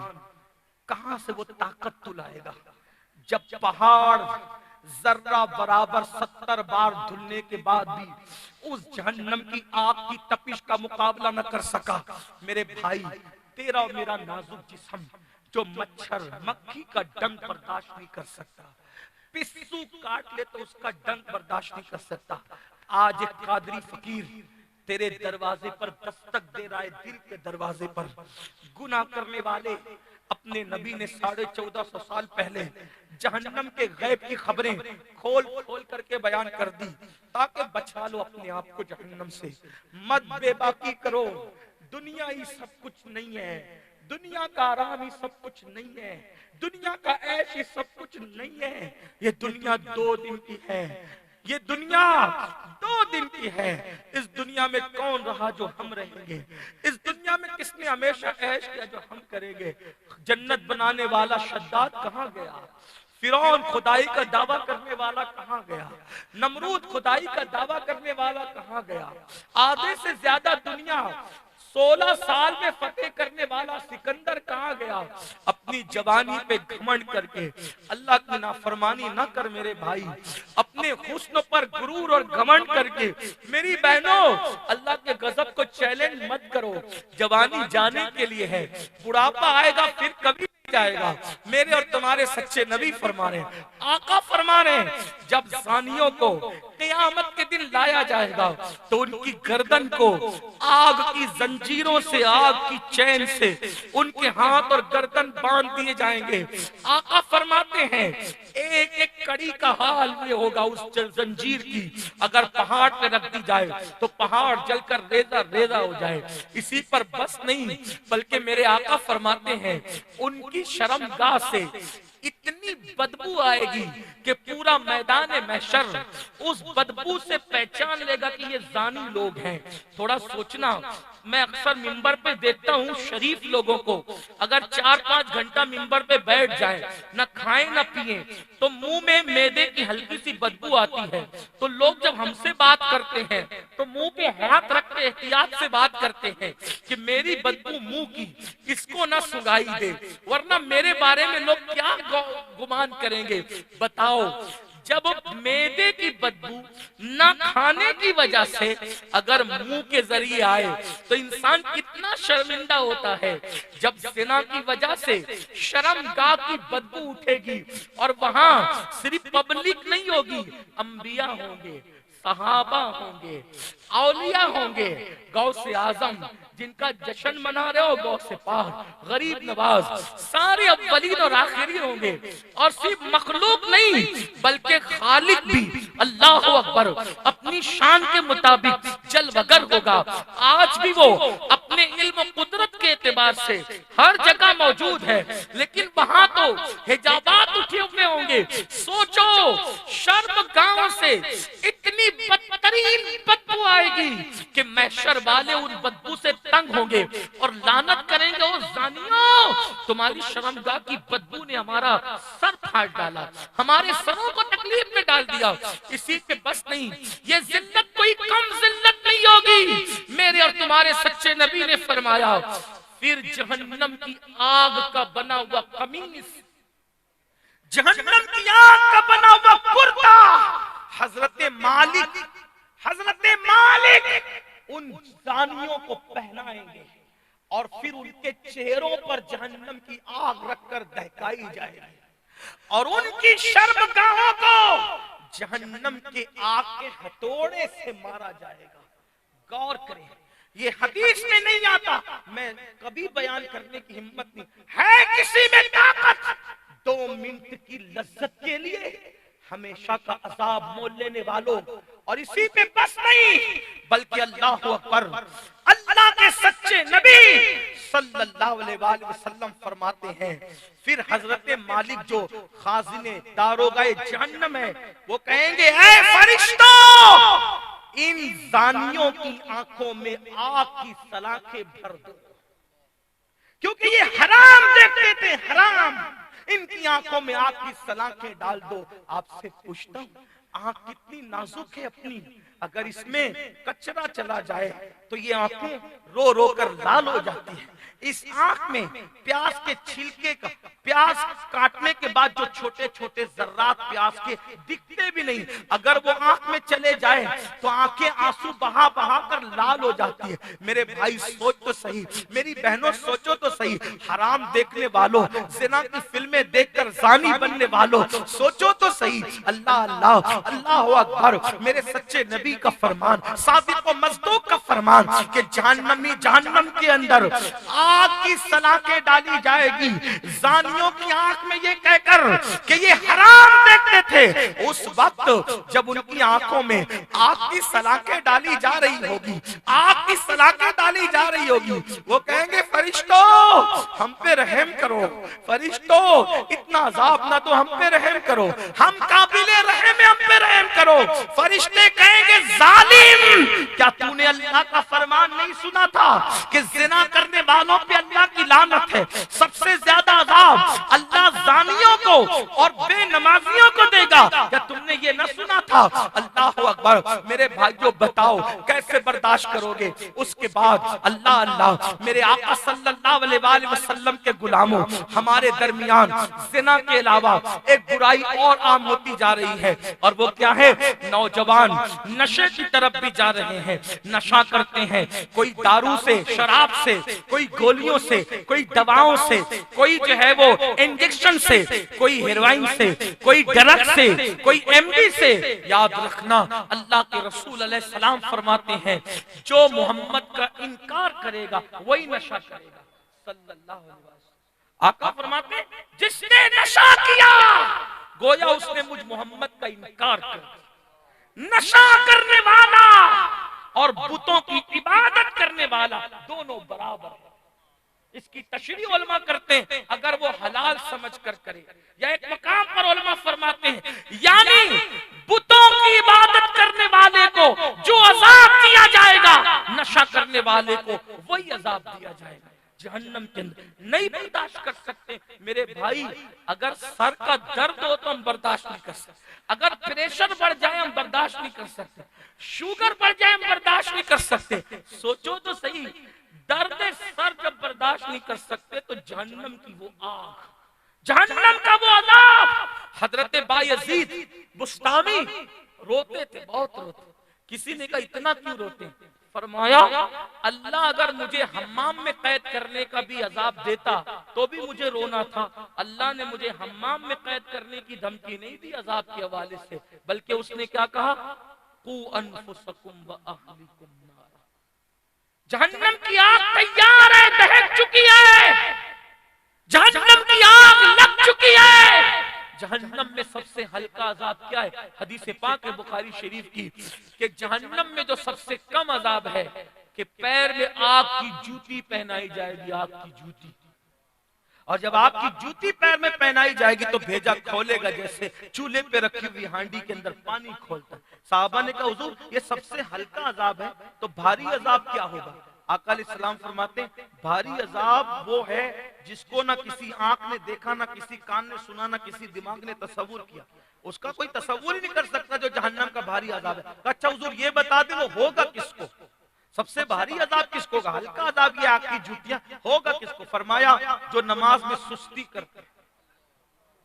कहां से वो ताकत तू लाएगा जब पहाड़ जर्रा बराबर 70 बार धुलने के बाद भी उस जहन्नम की आग की तपिश का मुकाबला न कर सका। मेरे भाई, तेरा और मेरा नाजुक जिस्म जो मच्छर मक्खी का डंक बर्दाश्त नहीं कर सकता, पिस्सू काट ले तो उसका डंक बर्दाश्त नहीं कर सकता। आज एक कादरी फकीर तेरे दरवाजे पर दस्तक दे रहा है, दिल के दरवाजे पर। गुनाह करने वाले अपने नबी ने 1450 साल पहले जहन्नम के गैब की खबरें खोल खोल करके बयान कर दी, ताकि बचा लो अपने आप को जहन्नम से। मत बेबाकी करो, दुनिया ही सब कुछ नहीं है, दुनिया का आराम ही सब कुछ नहीं है, दुनिया का ऐश ही सब कुछ नहीं है। ये दुनिया 2 दिन की है, ये दुनिया 2 दिन की है। इस दुनिया में कौन रहा जो हम रहेंगे? इस दुनिया में किसने हमेशा ऐश किया जो हम करेंगे? जन्नत बनाने वाला शद्दाद कहाँ गया? फिरौन खुदाई का दावा करने वाला कहाँ गया? नमरूद खुदाई का दावा करने वाला कहाँ गया? आधे से ज्यादा दुनिया 16 साल में फतेह करने वाला सिकंदर कहाँ गया? अपनी जवानी पे घमंड करके अल्लाह की नाफरमानी ना कर मेरे भाई। अपने हुस्न पर गुरूर और घमंड करके मेरी बहनों अल्लाह के गजब को चैलेंज मत करो। जवानी जाने के लिए है, बुढ़ापा आएगा फिर कभी जाएगा। मेरे और तुम्हारे सच्चे नबी फरमा रहे हैं, आका फरमा रहे हैं, जब ज़ानियों को क़यामत के दिन लाया जाएगा तो उनकी गर्दन को आग की जंजीरों से, आग की चैन से उनके हाथ और गर्दन बांध दिए जाएंगे। आका फरमाते हैं, एक एक कड़ी का हाल ये होगा उस जंजीर की, अगर पहाड़ पे रख दी जाए तो पहाड़ जलकर रेजा रेजा हो जाए। इसी पर बस नहीं, बल्कि मेरे आका फरमाते हैं, उनकी शर्मगाह से इतनी बदबू आएगी कि पूरा मैदान महशर उस बदबू से पहचान लेगा कि ये जानी लोग हैं। थोड़ा सोचना, मैं अक्सर मिंबर पे देखता हूँ शरीफ लोगों को, अगर 4-5 घंटा मिंबर पे बैठ जाए, न खाएं न पिए, तो मुंह में मैदे की हल्की सी बदबू आती है। तो लोग जब हमसे बात करते हैं तो मुंह पे हाथ रख के एहतियात से बात करते हैं कि मेरी बदबू मुंह की इसको ना सुंघाई दे, वरना मेरे बारे में लोग क्या गुमान करेंगे। बताओ, जब मैदे की बदबू ना खाने की वजह से अगर मुंह के जरिए आए तो इंसान कितना शर्मिंदा होता है। जब ज़िना की वजह से शर्मगाह की बदबू उठेगी और वहां सिर्फ पब्लिक नहीं होगी, अंबिया होंगे, सहाबा होंगे, औलिया होंगे, गौसे आजम जिनका जश्न मना रहे हो, गौसे पाक, गरीब नवाज, सारे अव्वलीन और आखिरीन होंगे। और सिर्फ मखलूक नहीं बल्कि खालिक भी, अल्लाह अकबर, अपनी शान के मुताबिक जलवगर होगा। आज भी वो अपने इल्म कुदरत के एतबार से हर जगह मौजूद है, लेकिन वहां तो हिजाबात उठे हुए होंगे। सोचो, शर्म गांव से इतनी बदतरीन बदबू आएगी कि महशर वाले उन बदबू से तंग होंगे और लानत करेंगे, ओ जानियों, तुम्हारी शर्मगाह की बदबू ने हमारा सर फाड़ डाला, हमारे सरों को तकलीफ में डाल दिया। इसी पे बस नहीं, ये जिल्लत कोई कम जिल्लत नहीं होगी। मेरे और तुम्हारे सच्चे नबी ने फरमाया, फिर जहन्नम की आग का बना हुआ कमीज, जहन्नम की आग का बना हुआ कुर्ता हजरत मालिक उन जानियों को पहनाएंगे और फिर उनके चेहरों पर जहन्नम की आग रखकर दहकाई जाएगी और उनकी शर्मगाहों को जहन्नम के आग के हथौड़े से मारा जाएगा। गौर करें, ये हदीस में नहीं आता, मैं कभी बयान करने की हिम्मत नहीं है। किसी में ताकत 2 मिनट की लज्जत के लिए हमेशा का अजाब मोल लेने वालों, और इसी पे बस नहीं बल्कि अल्लाह अकबर, अल्लाह के सच्चे नबी सल्लल्लाहु अलैहि वसल्लम फरमाते हैं, फिर हजरत मालिक जो खाजिने दारोगाए जहन्नम है, वो कहेंगे, ऐ फरिश्तों, इन जानियों की आंखों में आग की सलाखें भर दो, क्योंकि ये हराम देखते थे, हराम, इनकी आंखों में आग की सलाखें डाल दो। आपसे पूछता हूं, आंख कितनी नाजुक है अपनी, अगर इसमें कचरा चला जाए तो ये आंखें रो रो कर लाल हो जाती है। इस आंख में प्याज के छिलके का, प्याज काटने के बाद जो छोटे छोटे जर्रात प्याज के दिखते भी नहीं, अगर वो आंख में चले जाए तो आंखें आंसू बहा बहा कर लाल हो जाती है। मेरे भाई सोच तो सही, मेरी बहनों सोचो तो सही, हराम देखने वालों, जिना की फिल्में देखकर जानी बनने वालों, सोचो तो सही। अल्लाह अल्लाह अल्लाह अकबर, मेरे सच्चे नबी का फरमान, सादिक व मज़दूक का फरमान कि जहन्नम के अंदर आग की सलाखें डाली जाएगी, जानियों की आंख में ये कहकर कि ये हराम देखते थे, उस वक्त जब उनकी आंखों में आग की सलाखें डाली जा रही होगी, आग की सलाखें डाली जा रही होगी, वो कहेंगे, फरिश्तों हम पे रहम करो, फरिश्तों इतना अजाब ना तो हम पे रहम करो, हम काबिले रहम है, हम पे रहम करो। फरिश्ते कहेंगे, जालिम, क्या तूने अल्लाह का फरमान नहीं सुना था कि जिना करने वालों पे अल्लाह की लानत है, सबसे ज्यादा अजाब अल्लाह जानियों को और बेनमाजियों को देगा, क्या तुमने ये न सुना था? अल्लाह अकबर, मेरे भाइयों बताओ कैसे बर्दाश्त करोगे? उसके बाद अल्लाह अल्लाह, मेरे आका सल्लल्लाहु अलैहि वसल्लम के गुलामों, हमारे दरमियान जिना के अलावा एक बुराई और आम होती जा रही है, और वो क्या है? नौजवान नशे की तरफ भी जा रहे हैं, नशा करते हैं, कोई दारू से, शराब से, कोई गोलियों से, कोई दवाओं से, कोई जो है वो इंजेक्शन से, कोई हेरोइन से, कोई ड्रग से, कोई एमडी से। याद रखना, अल्लाह के रसूल अलैहि सलाम फरमाते हैं, जो मोहम्मद का इनकार करेगा वही नशा करेगा, सल्लल्लाहु अलैहि वसल्लम। आका फरमाते हैं, जिसने नशा किया गोया उसने मुझ मोहम्मद का इनकार कर दिया। नशा करने वाला और बुतों की इबादत करने वाला दोनों बराबर है। इसकी तशरीह उलमा करते हैं, अगर वो हलाल समझ कर करे, या एक मकाम पर उलमा फरमाते हैं, यानी बुतों की इबादत करने वाले को जो अजाब दिया जाएगा, नशा करने वाले को वही अजाब दिया जाएगा जहन्नम के अंदर। नहीं बर्दाश्त कर सकते मेरे भाई, अगर सर का दर्द हो तो हम बर्दाश्त नहीं कर सकते, अगर प्रेशर बढ़ जाए हम बर्दाश्त नहीं कर सकते, शुगर बढ़ जाए हम बर्दाश्त नहीं कर सकते। सोचो तो सही, दर्द सर जब बर्दाश्त नहीं कर सकते तो जहन्नम की वो आग, जहन्नम का वो अज़ाब। हजरत बायजीद बुस्तामी रोते थे, बहुत रोते। किसी ने कहा, इतना क्यों रोते? फरमाया, अल्लाह अगर मुझे हम्माम में कैद करने का भी अजाब देता तो भी मुझे रोना था। अल्लाह ने मुझे हम्माम में कैद करने की धमकी नहीं दी अजाब के हवाले से, बल्कि उसने क्या कहा? कू अनफुसकुम व अहलिकुम नारा। जहन्नम की आग तैयार है, दहक चुकी है, जहन्नम की आग लग चुकी है। जहन्नम में सबसे हल्का अजाब क्या है? हदीस पाक है बुखारी शरीफ की कि जहन्नम में जो सबसे कम अजाब है कि पैर में आग की जूती पहनाई जाएगी, आग की जूती। और जब आपकी जूती पैर में पहनाई जाएगी तो भेजा खोलेगा जैसे चूल्हे पे रखी हुई हांडी के अंदर पानी खोलता है। साहबा ने कहा हुजूर ये सबसे हल्का अजाब है, तो भारी अजाब क्या होगा? आका अलैहिस्सलाम फरमाते हैं भारी अजाब वो है जिसको ना किसी आंख ने देखा, ना किसी कान ने सुना, ना किसी दिमाग ने तसव्वुर किया। उसका कोई तसव्वुर ही नहीं कर सकता जो जहन्नम का भारी अजाब है। अच्छा हुजूर ये बता दे वो होगा किसको? सबसे भारी अजाब किसको होगा? हल्का अजाब ये आग की जूतियां होगा किसको? फरमाया जो नमाज में सुस्ती करते,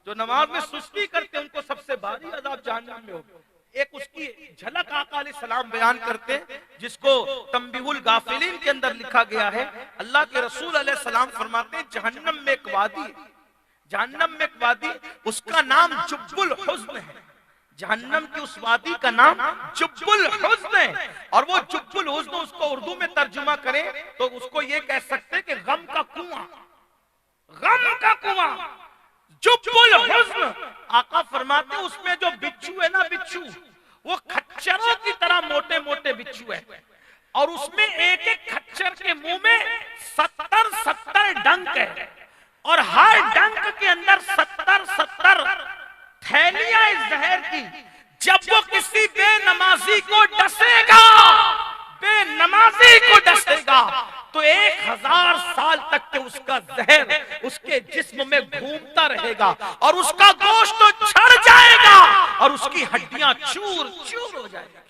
जो नमाज में सुस्ती करते उनको सबसे भारी अजाब जहन्नम में होगा। एक उसकी झलक आका अलैहिस्सलाम बयान करते हैं जिसको तंबीहुल गाफिलीन के अंदर लिखा गया है। अल्लाह के रसूल अलैहिस्सलाम फरमाते हैं जहन्नम में एक वादी है, जहन्नम में एक वादी, उसका नाम जुब्बुल हुज़्न है। जहन्नम की उस वादी का नाम जुब्बुल हुज़्न है। और वो जुब्बुल हुज़्न उसको उर्दू में तर्जुमा करें तो उसको ये कह सकते हैं कि गम का कुआं, गम का कुआं, जुब्बुल हुज़्न। आका फरमाते उसमें जो बिच्छू है ना, बिच्छू वो खच्चरों की तरह मोटे मोटे बिच्छू है और उसमें एक एक खच्चर के मुंह में 70 डंक है और हर डंक के अंदर 70 थैलियां इस जहर की। जब वो किसी बेनमाजी को डसेगा, बेनमाजी को डसेगा तो 1000 साल तक के उसका जहर उसके जिस्म में घूमता रहेगा और उसका गोश्त तो छड़ जाएगा और उसकी हड्डियां चूर चूर हो जाएगी।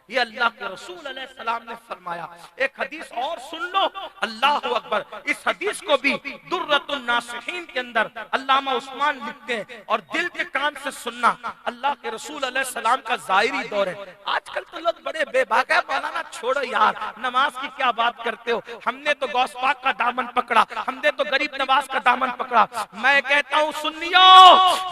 ये अल्लाह के रसूल अलैहिस्सलाम ने फरमाया। एक हदीस और सुन लो, अल्लाह अकबर। इस हदीस को भी दुर्रतुन नासिहीन के अंदर अल्लामा उस्मान लिखते हैं और दिल के कान से सुनना। अल्लाह के रसूल अलैहिस्सलाम का जाहिरी दौर है। आजकल तो लोग बड़े बेबाक है, मौलाना छोड़ो यार, नमाज की क्या बात करते हो, हमने तो गौस पाक का दामन पकड़ा, हमने तो गरीब नवाज का दामन पकड़ा। मैं कहता हूँ सुनियो,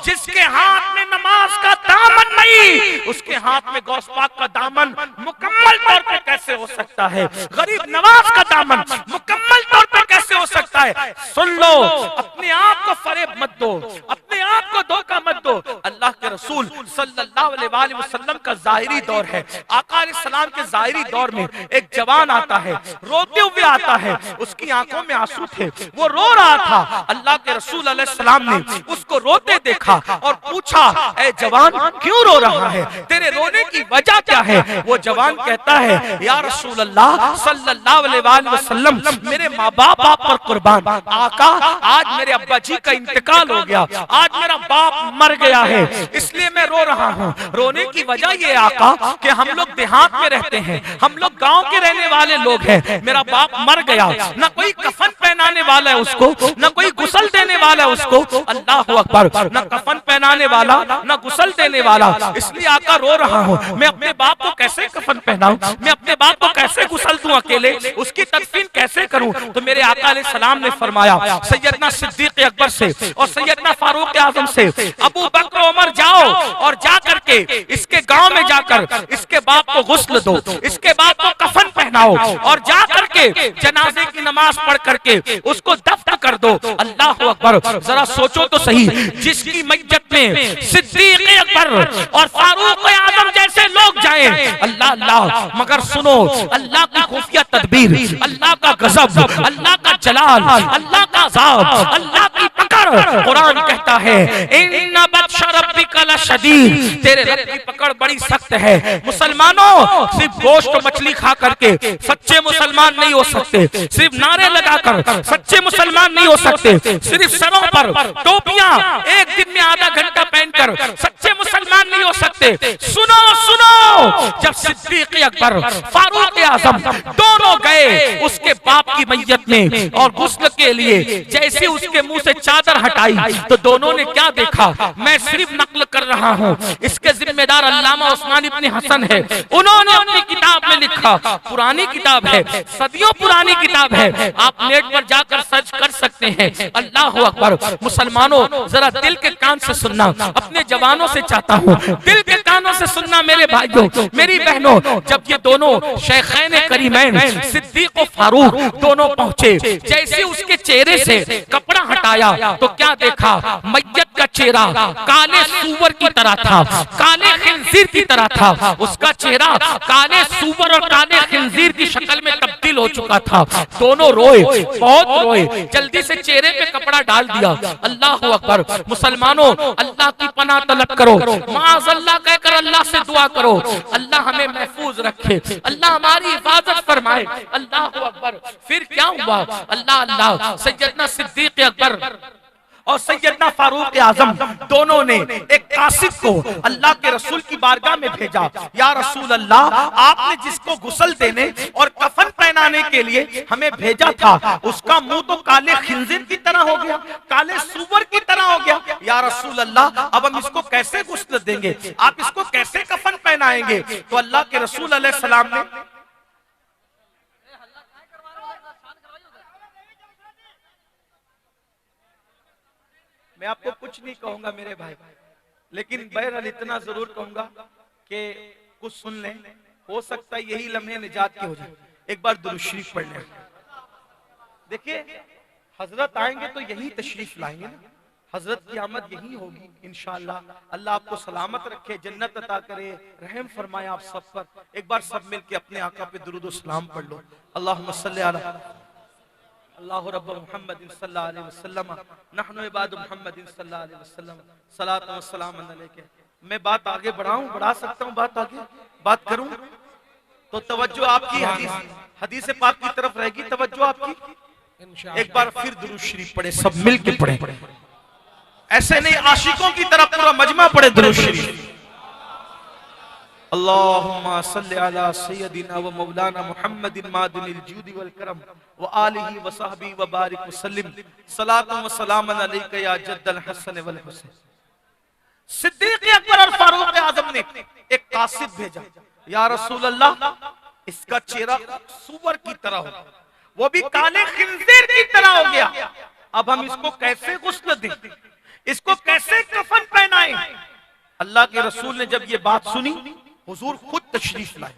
जिसके हाथ में नमाज का दामन नहीं उसके हाथ में गौस पाक का दामन मुकम्मल तौर पे कैसे हो सकता है? गरीब नवाज का दामन मुकम्मल तौर पे कैसे हो सकता है? सुन लो, अपने आप को फरेब मत दो, अपने आप को धोखा मत दो। अल्लाह के रसूल सल्लल्लाहु अलैहि वसल्लम का जाहिरी दौर है। आका अलैहिस्सलाम के जाहिरी दौर में एक जवान आता है, रोते हुए आता है, उसकी आंखों में आंसू थे, वो रो रहा था। अल्लाह के रसूल अलैहिस्सलाम ने उसको रोते देखा और पूछा, ऐ जवान क्यों रो रहा है, तेरे रोने की वजह क्या है? वो जवान कहता है, या रसूल अल्लाह सल्लल्लाहु अलैहि वसल्लम, मेरे माँ बाप आप पर कुर्बान। आका आज मेरे अब्बा जी का इंतकाल हो गया, आज मेरा बाप मर गया है, इसलिए मैं रो रहा हूँ। रोने की वजह ये आका कि हम लोग देहात में रहते हैं, हम लोग गांव के रहने वाले लोग हैं, मेरा बाप मर गया, ना कोई कफन पहनाने वाला है उसको, ना कोई गुसल देने वाला है उसको। अल्लाह अकबर, ना कफन पहनाने वाला, ना गुसल देने वाला, इसलिए आका रो रहा हूँ। मैं अपने बाप को कैसे कफन पहनाऊं, मैं अपने बाप को कैसे गुसल दूं अकेले, उसकी तदफीन कैसे करूं? तो मेरे आका अलैहिस्सलाम ने फरमाया, सैयदना सिद्दीक अकबर से और सैयदना फारूक आजम से, अबू बकर उमर जाओ और जा करके इसके गांव में जाकर इसके बाप को गुस्ल दो, इसके बाप को कफन पहनाओ और जा करके जनाजे की नमाज पढ़ करके उसको दफन कर दो। अल्लाह अकबर, जरा सोचो तो सही, जिसकी मस्जिद में सिद्दीक अकबर और फारूक आजम जैसे लोग जाएं, अल्लाह अल्लाह, मगर सुनो अल्लाह की खुफिया तदबीर, अल्लाह का गजब, अल्लाह का जलाल, अल्लाह का अज़ाब, अल्लाह की पकड़। कुरान कहता है इन्ना बत्शा रब्बिका लशदीद, तेरे रब की पकड़ बड़ी सख्त है। मुसलमानों, सिर्फ गोश्त मछली खा करके सच्चे मुसलमान नहीं हो सकते, सिर्फ नारे लगाकर सच्चे मुसलमान नहीं हो सकते, सिर्फ सरों पर टोपियां एक दिन में आधा घंटा पहनकर सच्चे मुसलमान नहीं हो सकते। सुनो सुनो, जब सिद्दीक अकबर फारूक आजम दोनों गए उसके बाप की मैयत में और गुस्ल के लिए, जैसे उसके मुंह से चादर हटाई तो दोनों ने क्या देखा, मैं सिर्फ नकल कर रहा हूँ, इसके जिम्मेदार अल्लामा उस्मान इब्न हसन है, उन्होंने अपनी किताब में लिखा, पुरानी किताब है, सदियों पुरानी किताब है, आप नेट पर जाकर सर्च कर सकते हैं। अल्लाह अकबर। मुसलमानों, जरा दिल के कान से सुनना, अपने जवानों से चाहता हूँ, दिल के कानों से सुनना मेरे भाइयों, भाइयों, मेरी बहनों, जब ये दोनों शेखैन करीमैन सिद्दीक और फारूक दोनों पहुंचे, जैसे उसके चेहरे से कपड़ा हटाया तो क्या देखा? मैयत का चेहरा काले सूअर की तरह था, काले खिंजीर की तरह था। उसका चेहरा काले सूअर और काले खिंजीर की शक्ल में तब्दील हो चुका था। दोनों रोए, बहुत रोए, जल्दी से चेहरे पे कपड़ा डाल दिया। अल्लाह अकबर। मुसलमानों, अल्लाह की पनाह तलब करो, माअज़ल्लाह कहकर अल्लाह से दुआ करो, अल्लाह हमें महफूज रखे, अल्लाह हमारी हिफाजत फरमाए। अल्लाह अकबर। फिर क्या हुआ? अल्लाह अल्लाह सैयदना सिद्दीक अकबर और सैयदना फारूक आजम दोनों ने एक कासिद को अल्लाह के रसूल की बारगाह में भेजा। या रसूल अल्लाह, आपने जिसको गुस्ल देने और कफन पहनाने के लिए हमें भेजा था, उसका मुंह तो काले खिंजीर की तरह हो गया, काले सूअर की तरह हो गया। या रसूल अल्लाह, अब हम इसको कैसे गुस्ल देंगे? आप इसको कैसे कफन पहनाएंगे? तो अल्लाह के रसूल अलैहि सलाम ने मैं आपको कुछ नहीं कहूंगा मेरे भाई, लेकिन बहरहाल इतना जरूर कहूंगा कि कुछ सुन लें, हो सकता है यही लम्हे निजात के हो जाए। एक बार दुरूद शरीफ पढ़ लें। देखिए, हजरत आएंगे तो यही तशरीफ लाएंगे ना, हजरत की आमद यही होगी इंशाअल्लाह। अल्लाह आपको सलामत रखे, जन्नत अता करे, रहम फरमाए आप सब पर। एक बार सब मिल के अपने आका पे दुरूद व सलाम पढ़ लो। अल्लाहुम्मा सल्ली अला अल्लाहु रब्ब मुहम्मद सल्लल्लाहु अलैहि वसल्लम नहनु इबाद मुहम्मद सल्लल्लाहु अलैहि वसल्लम सलातु व सलाम अलैहि। मैं बात आगे बढ़ाऊं, बढ़ा सकता हूं, बात आगे बात करूं तो तवज्जो आपकी हदीस पाक की तरफ रहेगी, तवज्जो आपकी। एक बार फिर दुरूद शरीफ पढ़े, सब मिल के पढ़े, ऐसे नहीं आशिकों की तरफ पूरा मजमा पढ़े दुरूद शरीफ। अल्लाहुम्मा सल्ली अला सय्यदिना व मौलाना मुहम्मदिन मादिनिल जूदी वल करम व आलिहि व सहबी व बारिक व सल्लिम सलातु व सलामन अलैका या जद्दल हसन वल हुसैन। सिद्दीक अकबर और फारूक आजम ने एक कासिद भेजा। या रसूल अल्लाह, इसका चेहरा सूअर की तरह हो, वो भी काले खिंजीर की तरह हो गया, अब हम इसको कैसे गुस्ल दें, इसको कैसे कफन पहनाएं? अल्लाह के रसूल ने जब ये बात सुनी, हुजूर खुद तशरीफ लाए,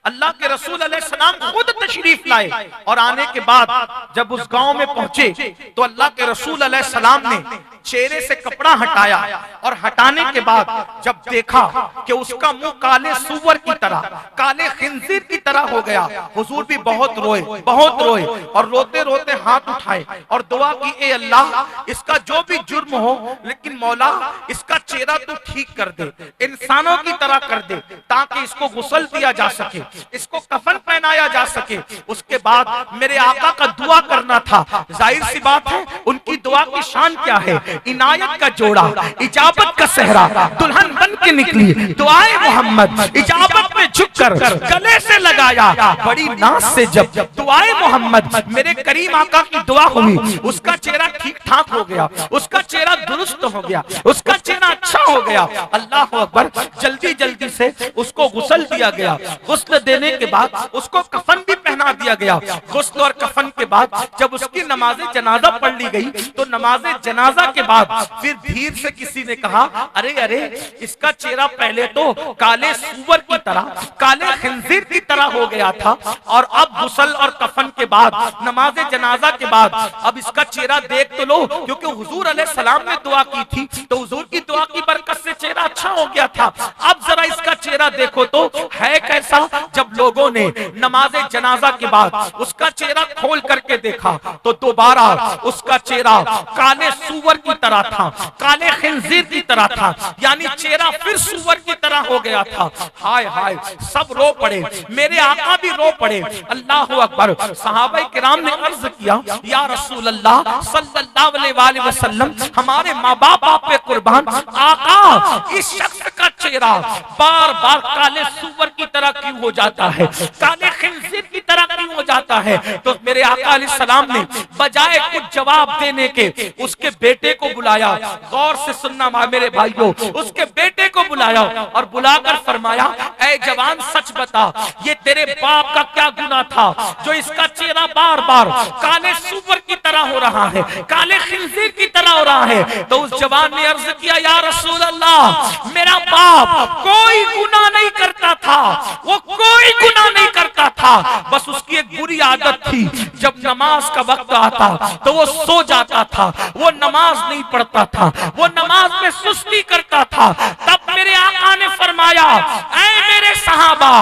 अल्लाह के रसूल अलैहिस्सलाम खुद तशरीफ लाए। और आने के बाद जब उस गांव में पहुंचे तो अल्लाह के रसूल अलैहिस्सलाम ने चेहरे से कपड़ा हटाया, और हटाने के बाद जब देखा कि उसका मुंह काले सूअर की तरह, काले खिंजीर की तरह हो गया, हुजूर भी बहुत रोए, बहुत रोए, और रोते रोते हाथ उठाए और दुआ की, ए अल्लाह, इसका जो भी जुर्म हो, लेकिन मौला इसका चेहरा तू ठीक कर दे, इंसानों की तरह कर दे, ताकि इसको गुस्ल दिया जा सके, इसको कफन पहनाया जा सके। उसके बाद मेरे आका का दुआ करना था। जाहिर सी बात है, उनकी दुआ की शान क्या है? इनायत का जोड़ा, इजाबत का सहरा, दुल्हन बन के निकली, दुआए मोहम्मद इजाबत में झुककर गले से लगाया, बड़ी नाज से जब दुआए मोहम्मद मेरे करीम आका की दुआ हुई, उसका चेहरा ठीक ठाक हो गया, उसका चेहरा दुरुस्त हो गया, उसका चेहरा अच्छा हो गया। अल्लाह अकबर। जल्दी जल्दी से उसको गुस्ल दिया गया, गुस्ल देने के बाद उसको कफन भी पहना दिया गया। गुस्ल और कफन के बाद जब उसकी नमाज़े जनाजा पढ़ ली गई, तो नमाज़े जनाजा के बाद फिर धीरे से किसी ने कहा, अरे अरे, इसका चेहरा पहले तो काले सूअर की तरह, काले खिंजीर की तरह हो गया था, और अब गुस्ल और कफन के बाद, नमाज़े जनाजा के बाद, अब इसका चेहरा देख तो लो, क्योंकि हुजूर अलैहिस्सलाम ने दुआ की थी, तो हुजूर की दुआ की बरकत से चेहरा अच्छा हो गया था। अब जरा इसका चेहरा देखो तो है कैसा। जब लोगों ने नमाज़े जनाजा के बाद उसका चेहरा खोल करके देखा, तो दोबारा उसका चेहरा काले सूअर की तरह था, काले खिंजीर की तरह था, यानी चेहरा फिर सूअर की तरह हो गया था। हाय हाय, सब रो पड़े, मेरे आका भी रो पड़े। अल्लाह अकबर। सहाबा किराम ने अर्ज किया, या रसूल अल्लाह सल्लल्लाहु अलैहि वसल्लम, हमारे माँ बाप आप पे कुर्बान, आका इस शख्स का चेहरा बार बार काले सूअर की तरह क्यों हो जाता है, काले खिंजीर की तरह क्यों हो जाता है? तो मेरे आका अलैहिस्सलाम ने बजाय कुछ जवाब देने के उसके बेटे को बुलाया। गौर से सुनना मेरे भाइयों, उसके बेटे को बुलाया और बुलाकर फरमाया, ऐ जवान, सच बता, ये तेरे बाप का क्या गुनाह था जो इसका चेहरा बार बार काले सूअर की तरह हो रहा है, काले खिंजीर की तरह हो रहा है? तो उस जवान ने अर्ज किया, या रसूल अल्लाह, मेरा बाप कोई गुनाह नहीं करता था, था, वो कोई गुनाह नहीं करता था, बस उसकी एक बुरी आदत थी, जब नमाज का वक्त आता तो वो सो जाता था, वो नमाज नहीं पढ़ता था, वो नमाज में सुस्ती करता था। तब मेरे आका ने फरमाया, ऐ मेरे सहाबा,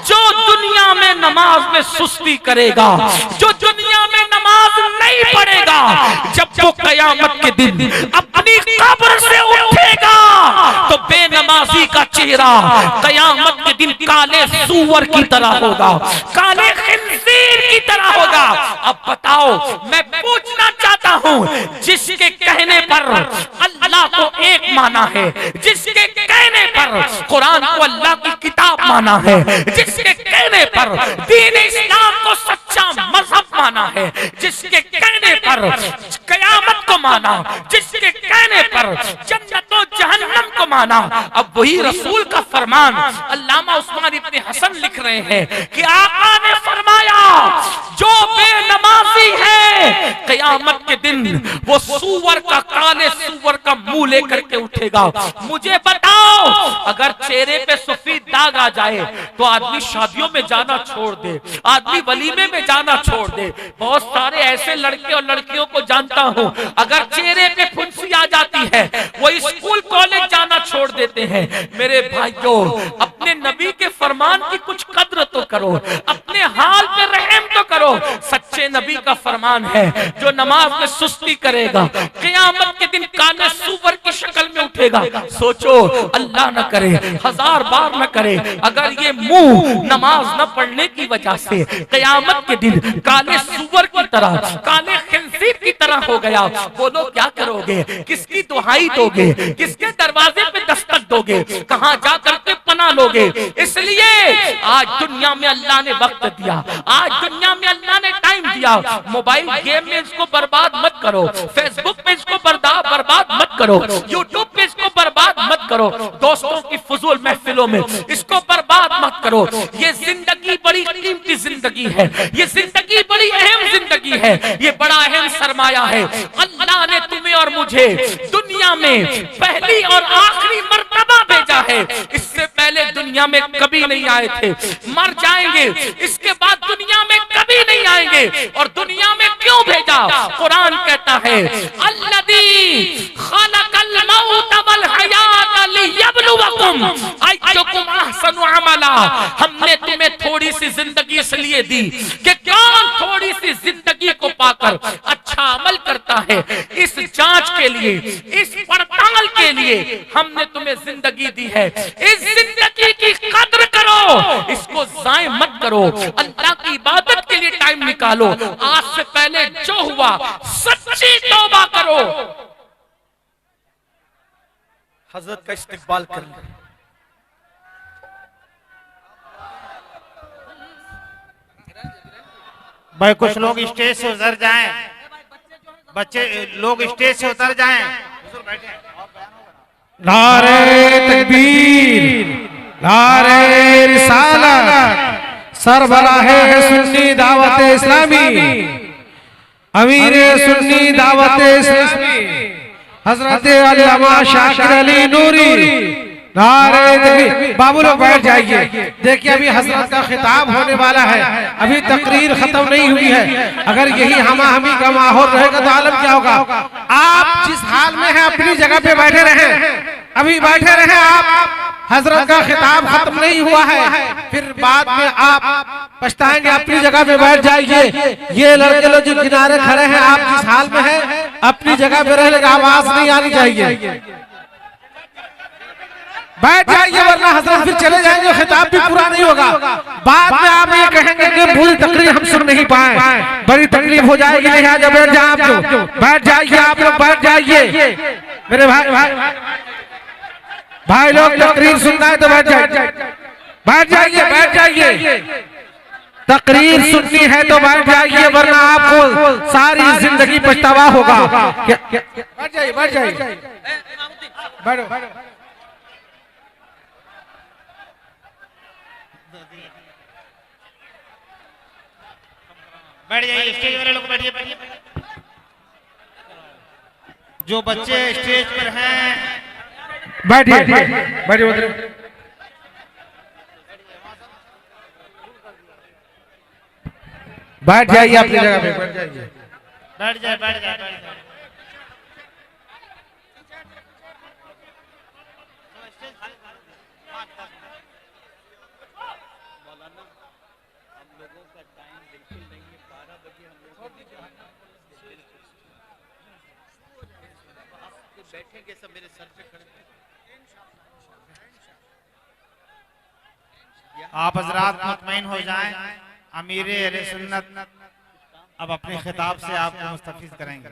जो दुनिया में नमाज में सुस्ती करेगा, जो दुनिया में नमाज नहीं पढ़ेगा, जब वो कयामत के दिन अपनी कब्र से उठेगा तो बेनमाजी का चेहरा कयामत के दिन काले सूअर की तरह होगा, काले खिंजीर की तरह होगा। अब बताओ, मैं पूछना चाहता हूं, जिसके कहने पर अल्लाह को एक माना है, जिसके कहने पर कुरान को अल्लाह की किताब माना है, जिसके कहने पर दीन इस्लाम को सच्चा मजहब माना है, जिसके कहने पर कयामत को माना, जिसके कहने पर जन्नत और जहन्नम को माना, अब वही रसूल का फरमान अल्लामा उस्मान इब्ने हसन लिख रहे हैं कि आका ने फरमाया, जो बेनमाजी है कयामत के दिन वो सूअर का, काले सूअर का मुंह लेकर के उठेगा। मुझे बताओ, अगर चेहरे पे सफेद दाग आ जाए तो आदमी शादियों में जाना छोड़ दे, आदमी वलीमे में जाना छोड़ दे। बहुत सारे ऐसे लड़के और लड़कियों को जानता हूं, अगर चेहरे पे फुंसी आ जाती है वो स्कूल कॉलेज जाना छोड़ देते हैं। मेरे भाइयों, अपने नबी के फरमान की कुछ कद्र तो करो, अपने हाल पे रहम तो करो। सच्चे नबी का फरमान है, जो नमाज में सुस्ती करेगा क़यामत के दिन काले सूअर की शक्ल में उठेगा। सोचो, अल्लाह न करे, हजार बार न करे, अगर ये मुंह नमाज न पढ़ने की वजह से क़यामत के दिन काले सूअर की तरह, काले खिंजीर की तरह हो गया, बोलो क्या करोगे? किसकी दुहाई दोगे? किसके दरवाजे पे दस्तक दोगे? कहां जा करके पना लोगे? इसलिए आज दुनिया में अल्लाह ने वक्त दिया, आज दुनिया में अल्लाह ने टाइम दिया। मोबाइल गेम में इसको बर्बाद मत करो, फेसबुक पे इसको बर्बाद मत करो, यूट्यूब पे इसको बर्बाद मत करो, दोस्तों की फजूल महफिलों में इसको बर्बाद मत करो। ये जिंदगी बड़ी कीमती जिंदगी है, ये जिंदगी बड़ी अहम जिंदगी है, ये बड़ा अहम सरमाया है। अल्लाह ने तुम्हें और मुझे दुनिया में पहली और आखिरी मर्तबा भेजा है, इससे पहले दुनिया में कभी नहीं आए थे। मर जाएंगे, इसके बाद दुनिया में कभी नहीं आएंगे। और दुनिया में क्यों भेजा? कुरान कहता है, अल्लज़ी खलक़ल मौत वल हयात लियब्लुवकुम अय्युकुम अहसनु अमला। हमने तुम्हें थोड़ी सी जिंदगी इसलिए दी कि कौन थोड़ी सी जिंदगी को पाकर अच्छा अमल करता है। इस जांच के लिए, इस पड़ताल के लिए हमने तुम्हें जिंदगी दी है। इस जिंदगी की कद्र करो, इसको जाय मत करो। अल्लाह की इबादत के लिए टाइम निकालो। आज से पहले जो हुआ सच्ची तौबा करो। हजरत का इस्तिकबाल कर ले। भाई कुछ लोग स्टेज से उतर जाएं, बच्चे लोग स्टेज से उतर जाएं। नारे तकबीर, नारे रिसालत, सरबराहे सुन्नी दावत इस्लामी, अमीर सुन्नी दावत इस्लामी हजरत अल्लामा शाकिर अली नूरी। नारे तकबीर। बाबू लोग बैठ जाइए। देखिए, अभी हजरत का खिताब होने वाला है, अभी तकरीर खत्म नहीं हुई है। अगर यही हमाहमी का माहौल रहेगा तो आलम क्या होगा। आप जिस हाल में हैं अपनी जगह पे बैठे रहें, अभी बैठे रहें आप। हजरत का खिताब खत्म नहीं हुआ है, फिर बाद में आप पछताएंगे। अपनी जगह पे बैठ जाइए। ये लड़के लोग जो किनारे खड़े हैं, आप जिस हाल में हैं अपनी जगह पे रह लेगा, आवाज नहीं आनी चाहिए। बैठ जाइए, वरना हजरत फिर चले जाएंगे, खिताब भी पूरा नहीं होगा। बाद में आप ये कहेंगे कि पूरी तकरीर हम सुन नहीं पाए, बड़ी तकलीफ हो जाएगी। लिहाजा बैठ जाए आप लोग, बैठ जाइए, आप लोग बैठ जाइए। मेरे भाई लोग तकरीर सुनना है तो बैठ जाइए, बैठ जाइए, बैठ जाइए। तकरीर सुननी है तो बैठ जाइए, वरना आपको सारी जिंदगी पछतावा होगा। बैठ जाइए, बैठ जाइए, बैठो। बैठ जाइए, स्टेज वाले लोग बैठिए, बैठिए। जो बच्चे स्टेज पर हैं बैठिए, बैठिए उधर। बैठ जाइए अपनी जगह पे, बैठ जाइए। बैठ जाए, बैठ जाए, बैठ जाए। बैठेंगे सब मेरे सर पे खड़े। आप हजरात मुतमईन हो जाएं, अमीर अहले सुन्नत अब अपने खिताब से आपको मुस्तफीज करेंगे।